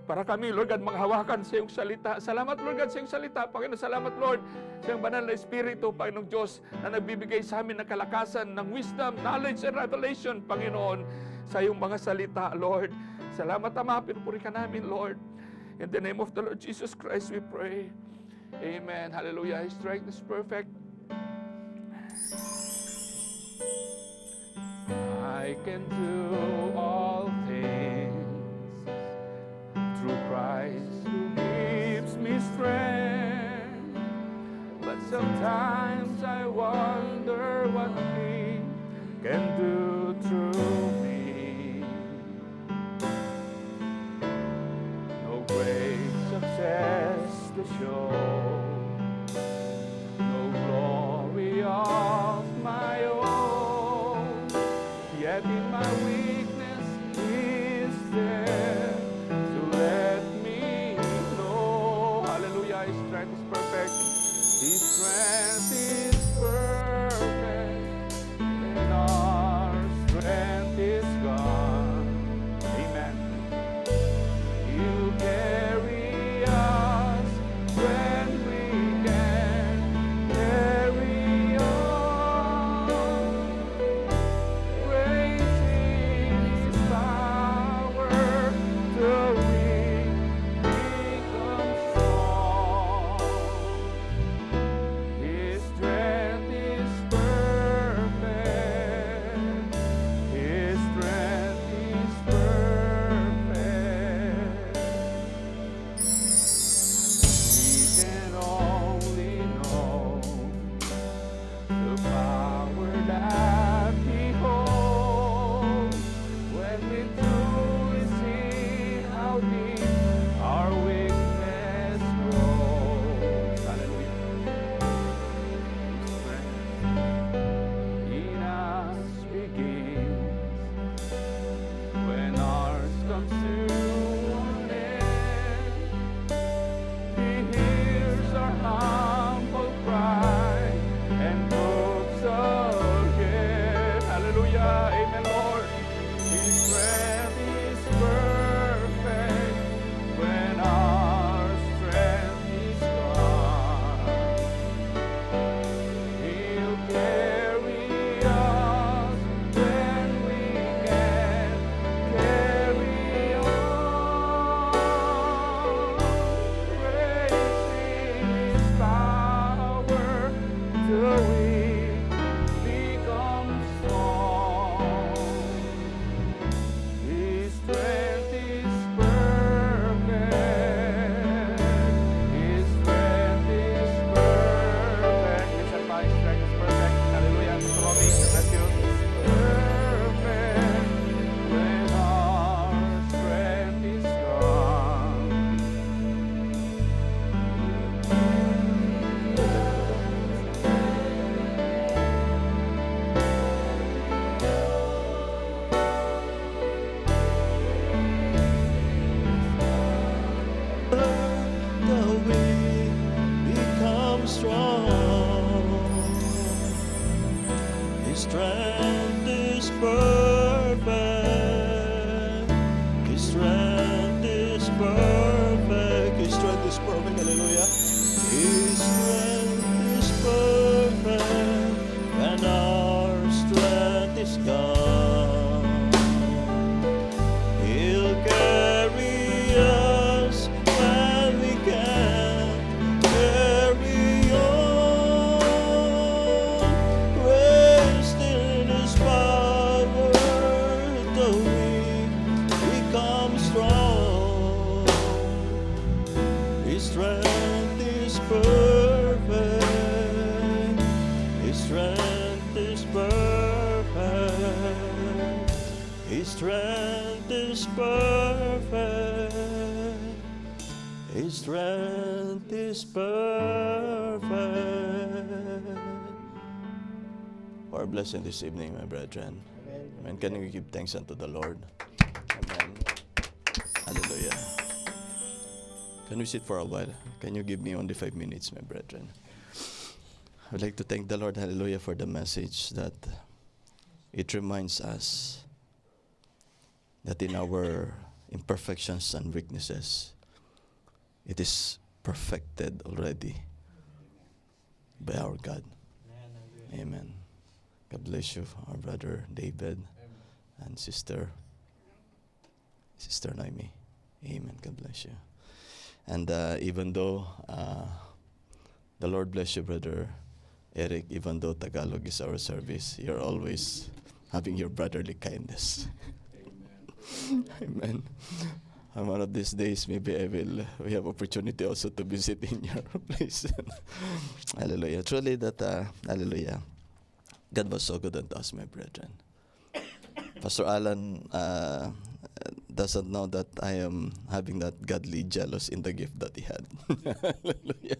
S4: para kami, Lord God, maghawakan sa iyong salita. Salamat, Lord God, sa iyong salita, Panginoon. Salamat, Lord, sa iyong banal na Espiritu, Panginoong Diyos, na nagbibigay sa amin ng kalakasan, ng wisdom, knowledge, and revelation, Panginoon, sa iyong mga salita, Lord. Salamat, Ama, pinupuri ka namin, Lord. In the name of the Lord Jesus Christ, we pray. Amen. Hallelujah. His strength is perfect. I can do all things through Christ who gives me strength. But sometimes I wonder what He can do through me. No grace to show no glory of my own, yet in my weakness is there to let me know. Hallelujah, His strength is perfect. His strength is perfect, and our strength is gone. Amen. You carry us when we can carry on. Great is power till we become strong. His strength is perfect. His strength is perfect. We can only know the power that He holds when we truly see how deep our weakness grows. Hallelujah. His strength in us begins when ours comes to an end. He hears our humble cry and moves again. Hallelujah. Amen, Lord. His strength is perfect when our strength is gone. He'll carry us when we can carry on. Great is His power till we become strong. His strength is perfect. His strength is perfect. Listen, my strength is perfect. Hallelujah. Pastor Robbie, God bless you. Perfect when our strength is gone.
S3: The weak become strong. His strength is perfect. His strength is perfect. His strength is perfect. Hallelujah. His strength is perfect, and our strength is gone. He'll carry us when we can carry on. Rest in His power, the weak become strong. His strength is perfect. His strength is perfect. His strength is perfect. His strength is perfect. Our blessing this evening, my brethren. Amen. Can we give thanks unto the Lord? Amen. Hallelujah. Can we sit for a while? Can you give me only 5 minutes, my brethren? I would like to thank the Lord, hallelujah, for the message that it reminds us that in our imperfections and weaknesses, it is perfected already by our God. Amen. God bless you, our brother David and Sister Naomi. Amen. God bless you. And even though the Lord bless you, Brother Eric, even though Tagalog is our service, you're always having your brotherly kindness. Amen. And one of these days, maybe we have opportunity also to visit in your place. Hallelujah. Truly that, hallelujah. God was so good unto us, my brethren. Pastor Alan, doesn't know that I am having that godly jealous in the gift that he had. Hallelujah.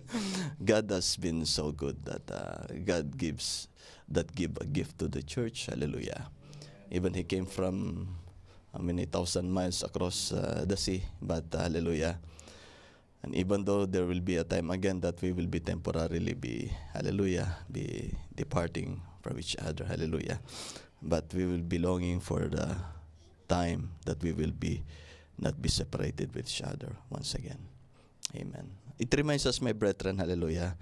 S3: God has been so good that God gives give a gift to the church. Hallelujah. Even he came from how many thousand miles across the sea, but hallelujah. And even though there will be a time again that we will be temporarily be departing from each other, hallelujah. But we will be longing for the time that we will not be separated with each other once again. Amen. It reminds us, my brethren, hallelujah.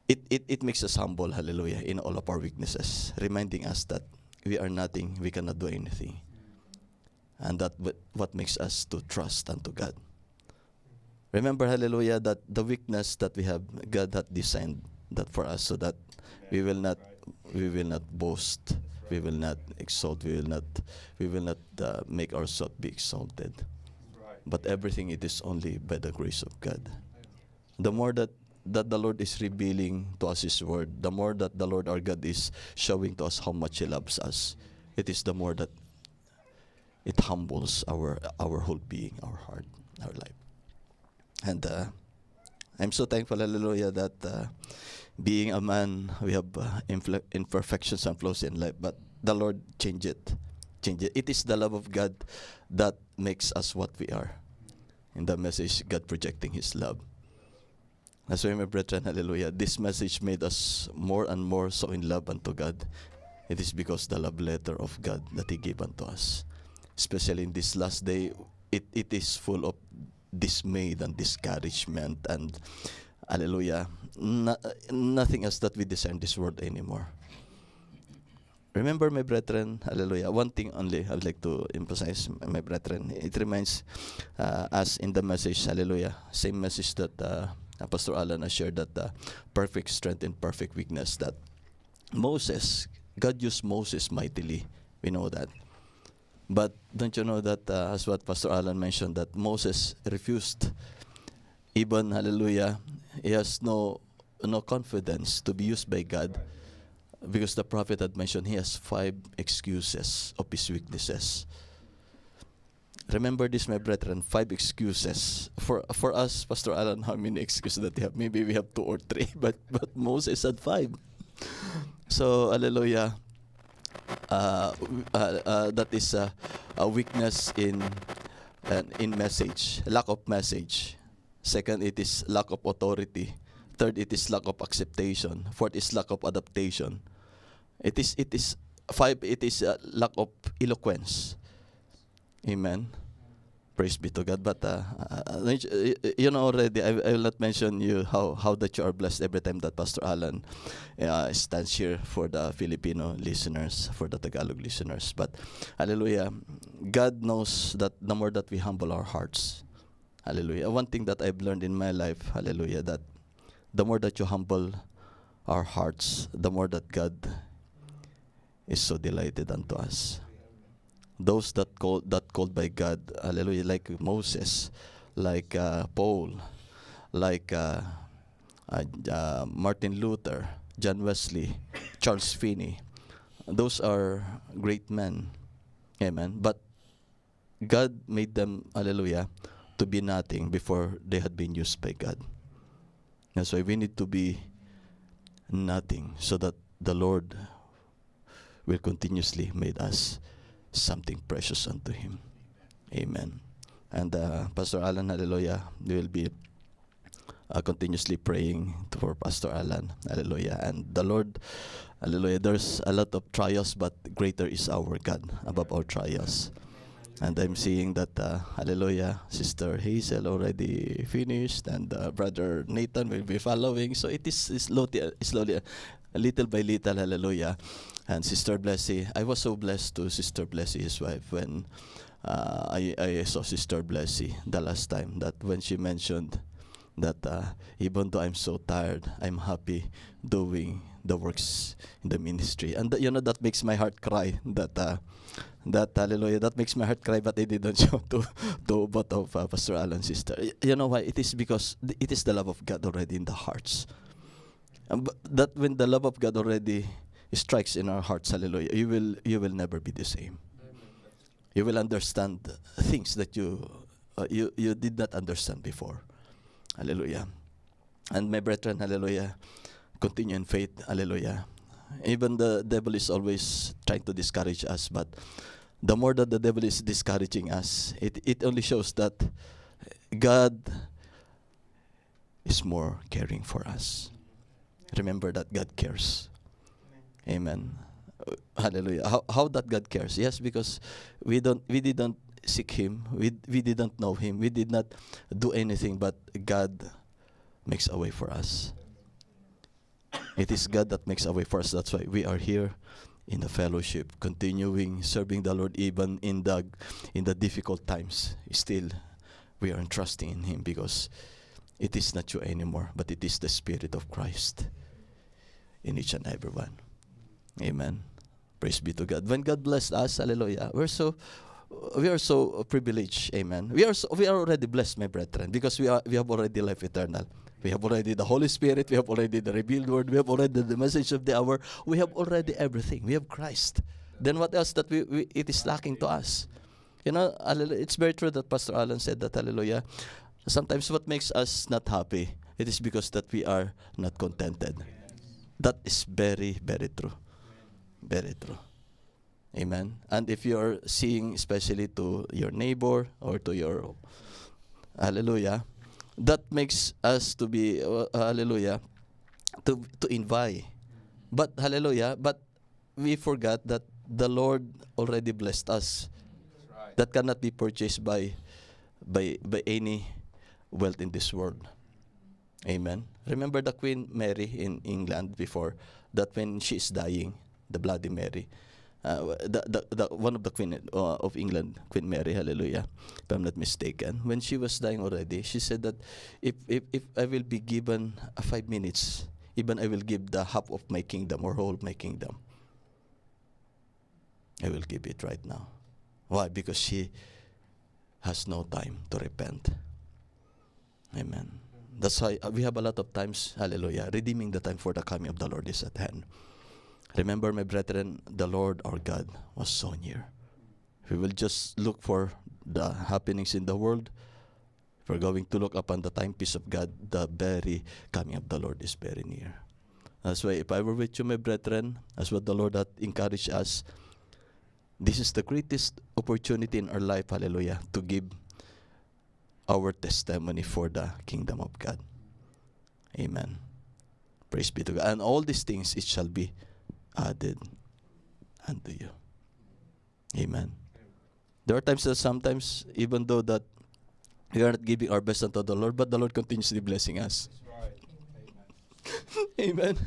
S3: It makes us humble, hallelujah, in all of our weaknesses, reminding us that we are nothing, we cannot do anything. And that what makes us to trust unto God. Remember, hallelujah, that the weakness that we have, God had designed that for us so that we will not boast, we will not exalt, we will not make ourselves be exalted. But everything, it is only by the grace of God. The more that the Lord is revealing to us His word, the more that the Lord our God is showing to us how much He loves us, it is the more that it humbles our whole being, our heart, our life. And I'm so thankful, hallelujah, that being a man, we have imperfections and flaws in life, but the Lord changed it. It is the love of God that makes us what we are. In the message, God projecting His love. That's why, my brethren, hallelujah, this message made us more and more so in love unto God. It is because the love letter of God that He gave unto us. Especially in this last day, it is full of dismay and discouragement and, hallelujah, nothing else that we desire in this world anymore. Remember, my brethren, hallelujah, one thing only I would like to emphasize, my brethren. It reminds us in the message, hallelujah, same message that Pastor Alan has shared, that perfect strength and perfect weakness, that Moses, God used Moses mightily. We know that. But don't you know that, as what Pastor Alan mentioned, that Moses refused, even, hallelujah, he has no confidence to be used by God, because the prophet had mentioned he has 5 excuses of his weaknesses. Remember this, my brethren, 5 excuses. For us, Pastor Alan, how many excuses that we have? Maybe we have 2 or 3, but Moses had 5. So, hallelujah, that is a weakness in message, lack of message. Second, it is lack of authority. Third, it is lack of acceptation. Fourth is lack of adaptation. It is 5, it is lack of eloquence. Amen. Praise be to God. But you know already, I will not mention you how that you are blessed every time that Pastor Alan stands here for the Filipino listeners, for the Tagalog listeners. But hallelujah, God knows that the more that we humble our hearts, hallelujah. One thing that I've learned in my life, hallelujah, that the more that you humble our hearts, the more that God is so delighted unto us. Those that called by God, hallelujah, like Moses, like Paul, like Martin Luther, John Wesley, Charles Finney, those are great men, amen. But God made them, hallelujah, to be nothing before they had been used by God. That's why we need to be nothing, so that the Lord will continuously make us something precious unto Him. Amen. And Pastor Alan, hallelujah, we will be continuously praying for Pastor Alan, hallelujah. And the Lord, hallelujah, there's a lot of trials, but greater is our God above our trials. And I'm seeing that, hallelujah, Sister Hazel already finished, and Brother Nathan will be following. So it is slowly, little by little, hallelujah. And Sister Blessy, I was so blessed to Sister Blessy, his wife, when I saw Sister Blessy the last time, that when she mentioned that even though I'm so tired, I'm happy doing the works in the ministry. And you know, that makes my heart cry, that hallelujah, that makes my heart cry, but I didn't show to both of Pastor Alan's sister. You know why? It is because it is the love of God already in the hearts. That when the love of God already strikes in our hearts, hallelujah, you will never be the same. You will understand things that you did not understand before. Hallelujah. And my brethren, hallelujah, continue in faith. Hallelujah. Even the devil is always trying to discourage us, but the more that the devil is discouraging us, it only shows that God is more caring for us. Remember that God cares. Amen. Hallelujah. How that God cares? Yes, because we didn't seek Him. We didn't know Him. We did not do anything, but God makes a way for us. It is God that makes a way for us. That's why we are here in the fellowship, continuing serving the Lord even in the difficult times. Still, we are entrusting in Him because it is not you anymore, but it is the Spirit of Christ in each and every one. Amen. Praise be to God. When God blessed us, hallelujah, we are so privileged. Amen. We are already blessed, my brethren, because we have already life eternal. We have already the Holy Spirit. We have already the revealed word. We have already the message of the hour. We have already everything. We have Christ. Then what else that it is lacking to us? You know, it's very true that Pastor Alan said that, hallelujah, sometimes what makes us not happy, it is because that we are not contented. That is very, very true. Very true. Amen. And if you are seeing especially to your neighbor or to your, hallelujah, that makes us to be, hallelujah, to envy. But, hallelujah, but we forgot that the Lord already blessed us. Right. That cannot be purchased by any wealth in this world. Amen. Remember the Queen Mary in England before, that when she is dying, the Bloody Mary, the one of the Queen of England, Queen Mary, hallelujah, if I'm not mistaken, when she was dying already, she said that if I will be given 5 minutes, even I will give the half of my kingdom or whole of my kingdom, I will give it right now. Why? Because she has no time to repent. Amen. That's why we have a lot of times, hallelujah, redeeming the time, for the coming of the Lord is at hand. Remember, my brethren, the Lord our God was so near. If we will just look for the happenings in the world, if we're going to look upon the timepiece of God, the very coming of the Lord is very near. That's why if I were with you, my brethren, as what the Lord had encouraged us, this is the greatest opportunity in our life, hallelujah, to give our testimony for the kingdom of God. Amen. Praise be to God. And all these things, it shall be added unto you. Amen. There are times that sometimes, even though that we are not giving our best unto the Lord, but the Lord continuously blessing us. Amen.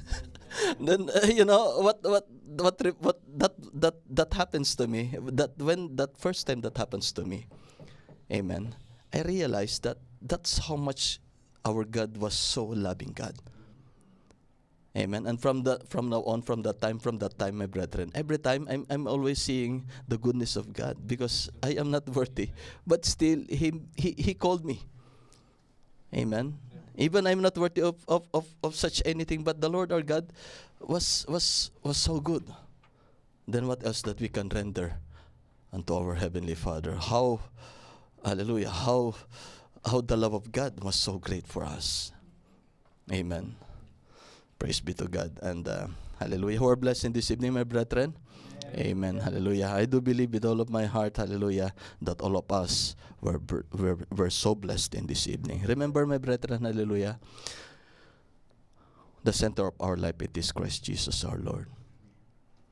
S3: Then you know what that happens to me. That when that first time that happens to me, amen, I realized that that's how much our God was so loving God. Amen. And from that time, my brethren, every time I'm always seeing the goodness of God, because I am not worthy, but still He called me. Amen. Even I'm not worthy of such anything, but the Lord our God was so good. Then what else that we can render unto our Heavenly Father? How, hallelujah, how the love of God was so great for us. Amen. Praise be to God. And hallelujah. Who are blessed in this evening, my brethren? Amen. Hallelujah. I do believe with all of my heart, hallelujah, that all of us were so blessed in this evening. Remember, my brethren, hallelujah, the center of our life, it is Christ Jesus our Lord.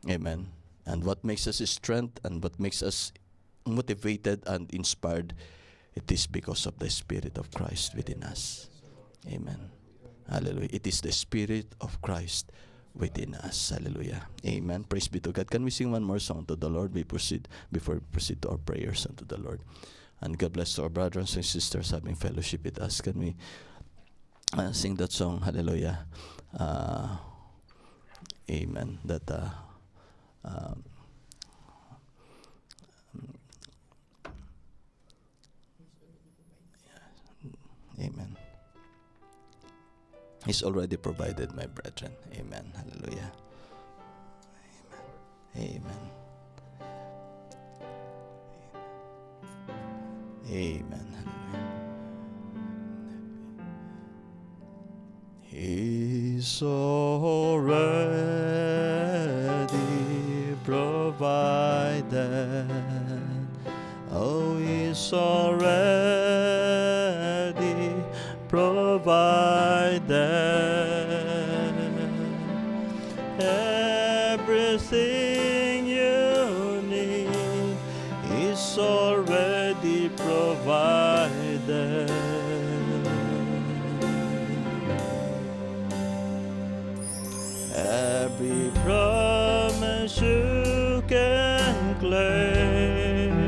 S3: Amen. And what makes us strength and what makes us motivated and inspired, it is because of the Spirit of Christ within us. Amen. Hallelujah. It is the Spirit of Christ within us. Hallelujah. Amen. Praise be to God. Can we sing one more song to the Lord before we proceed to our prayers unto the Lord? And God bless to our brothers and sisters having fellowship with us. Can we sing that song? Hallelujah. Amen. That amen. He's already provided, my brethren. Amen. Hallelujah. Amen. Amen. Amen. He's already provided. Oh, He's already provided everything you need is already provided. Every promise you can claim,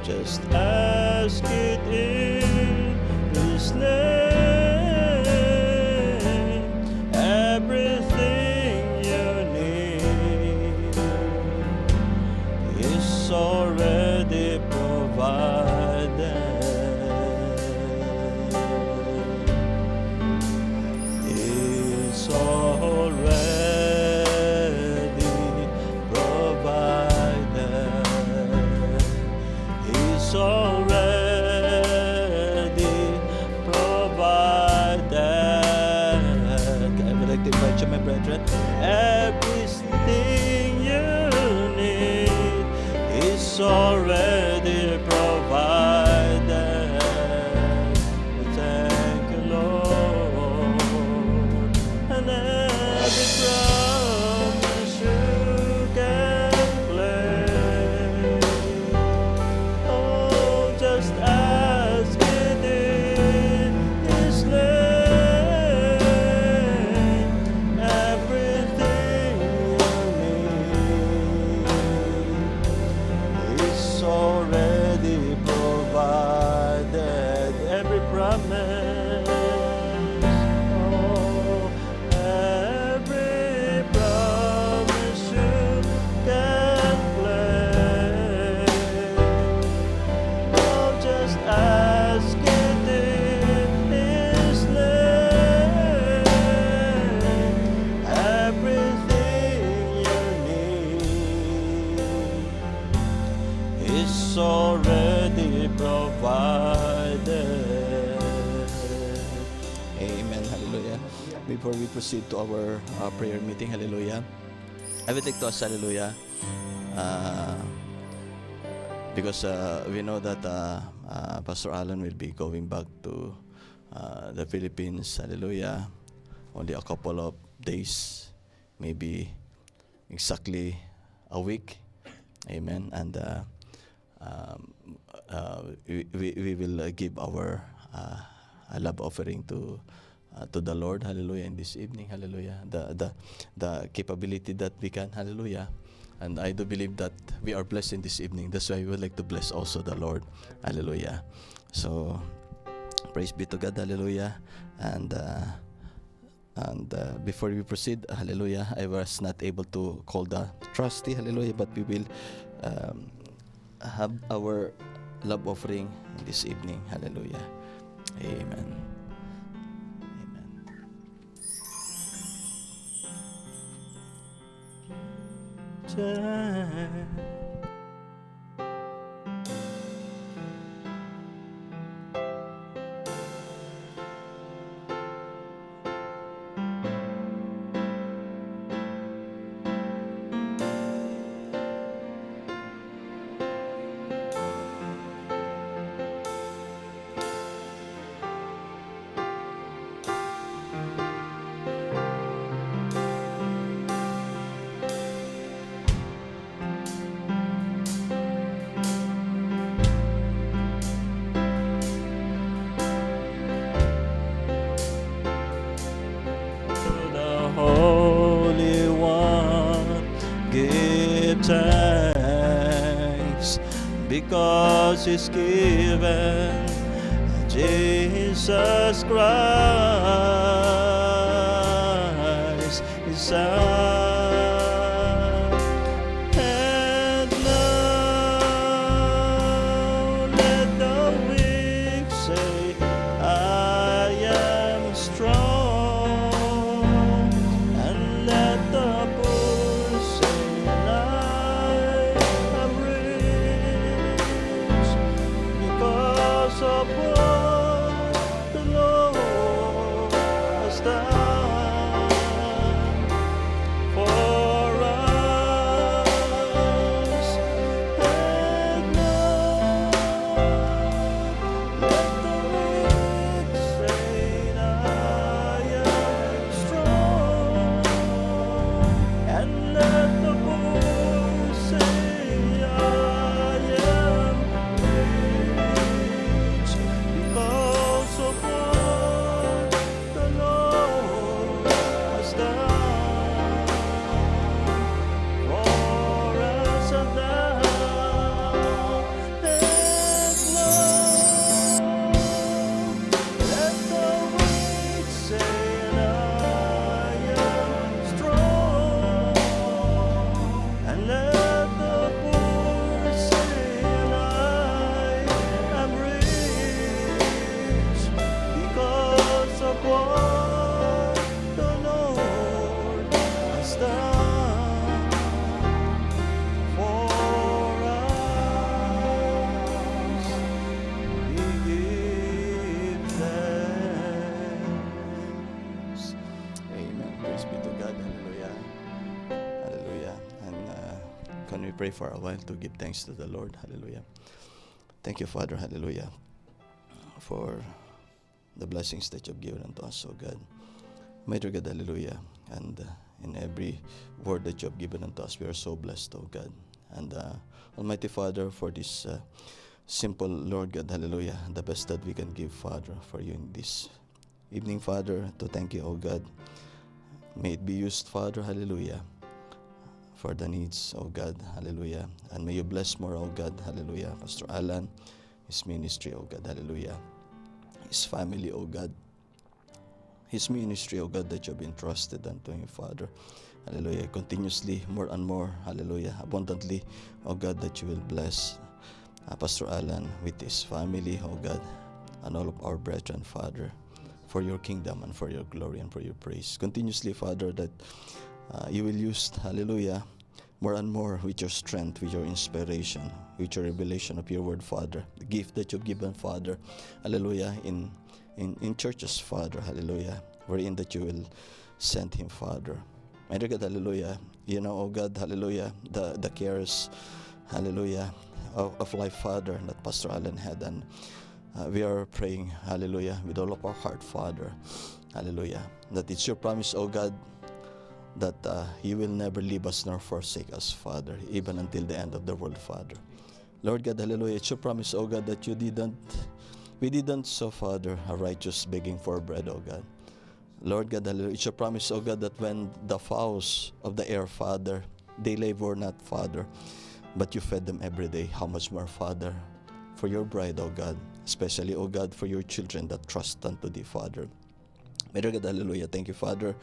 S3: just ask it in His name. Everything you need is already provided. It's already provided. It's already provided. I would like to invite you, my brethren. Everything you need is already provided. We thank you, Lord. And every promise you can claim. Oh, just ask it in His name. Everything you need is already provided. Every promise, oh, every promise you can claim. Oh, just ask it in His name. Everything you need is already provided. Amen. Hallelujah. Before we proceed to our prayer meeting, hallelujah, I would like to ask, hallelujah, because we know that Pastor Alan will be going back to the Philippines, hallelujah, only a couple of days, maybe exactly a week. Amen. And we will give our love offering to the Lord, hallelujah, in this evening, hallelujah. The capability that we can, hallelujah. And I do believe that we are blessed in this evening. That's why we would like to bless also the Lord, hallelujah. So praise be to God, hallelujah. And before we proceed, hallelujah, I was not able to call the trustee, hallelujah, but we will have our love offering this evening, hallelujah. Amen. Amen. Holy One, give thanks, because He's given Jesus Christ, His Son. And now let the weak say, I am strong. And let the poor say, I am rich. Praise be to God. Hallelujah. Hallelujah. And can we pray for a while to give thanks to the Lord? Hallelujah. Thank you, Father. Hallelujah. For the blessings that you've given unto us, oh God. Mighty God, hallelujah. And in every word that you have given unto us, we are so blessed, oh God. And Almighty Father, for this simple, Lord God, hallelujah, the best that we can give, Father, for you in this evening, Father, to thank you, oh God. May it be used, Father, hallelujah, for the needs, oh God, hallelujah. And may you bless more, oh God, hallelujah, Pastor Alan, his ministry, oh God, hallelujah, his family, oh God, his ministry, oh God, that you have entrusted unto him, Father. Hallelujah. Continuously, more and more, hallelujah, abundantly, oh God, that you will bless Pastor Alan with his family, oh God, and all of our brethren, Father, for your kingdom and for your glory and for your praise. Continuously, Father, that you will use, hallelujah, more and more with your strength, with your inspiration, with your revelation of your word, Father. The gift that you've given, Father, hallelujah, in churches, Father, hallelujah, wherein that you will send him, Father. My dear God, hallelujah, you know, oh God, hallelujah, the cares, hallelujah, of life, Father, that Pastor Alan had, and we are praying, hallelujah, with all of our heart, Father, hallelujah, that it's your promise, oh God, that you will never leave us nor forsake us, Father, even until the end of the world, Father. Lord God, hallelujah, it's your promise, oh God, that we didn't so, Father, a righteous begging for bread, oh God. Lord God, hallelujah, it's your promise, oh God, that when the fowls of the air, Father, they labor not, Father, but you fed them every day. How much more, Father, for your bride, oh God, especially, oh God, for your children that trust unto thee, Father. May God, hallelujah, thank you, Father.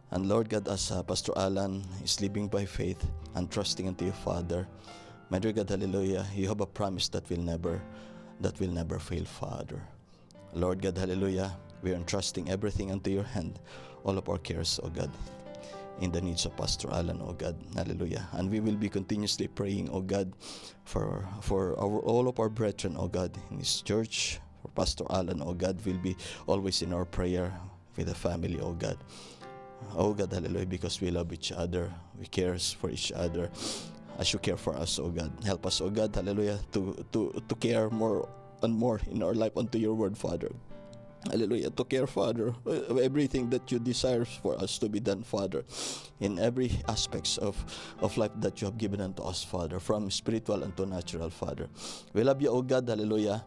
S3: And Lord God, as Pastor Alan is living by faith and trusting unto you, Father, my dear God, hallelujah, you have a promise that will never fail, Father. Lord God, hallelujah, we are entrusting everything unto your hand, all of our cares, oh God, in the needs of Pastor Alan, oh God, hallelujah. And we will be continuously praying, oh God, for all of our brethren, oh God, in his church, for Pastor Alan, oh God, will be always in our prayer with the family, oh God. Oh God, hallelujah, because we love each other, we cares for each other, as you care for us, oh God. Help us, oh God, hallelujah, to care more and more in our life unto your word, Father. Hallelujah, to care, Father, of everything that you desire for us to be done, Father, in every aspects of life that you have given unto us, Father, from spiritual unto natural, Father. We love you, oh God, hallelujah,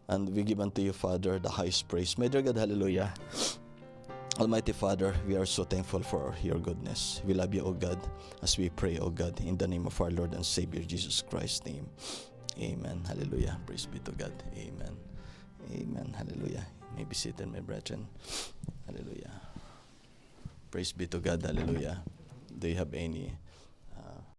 S3: and we give unto you, Father, the highest praise. May dear God, hallelujah. Almighty Father, we are so thankful for your goodness. We love you, O God, as we pray, O God, in the name of our Lord and Savior, Jesus Christ's name. Amen. Hallelujah. Praise be to God. Amen. Amen. Hallelujah. You may be seated, my brethren. Hallelujah. Praise be to God. Hallelujah. Do you have any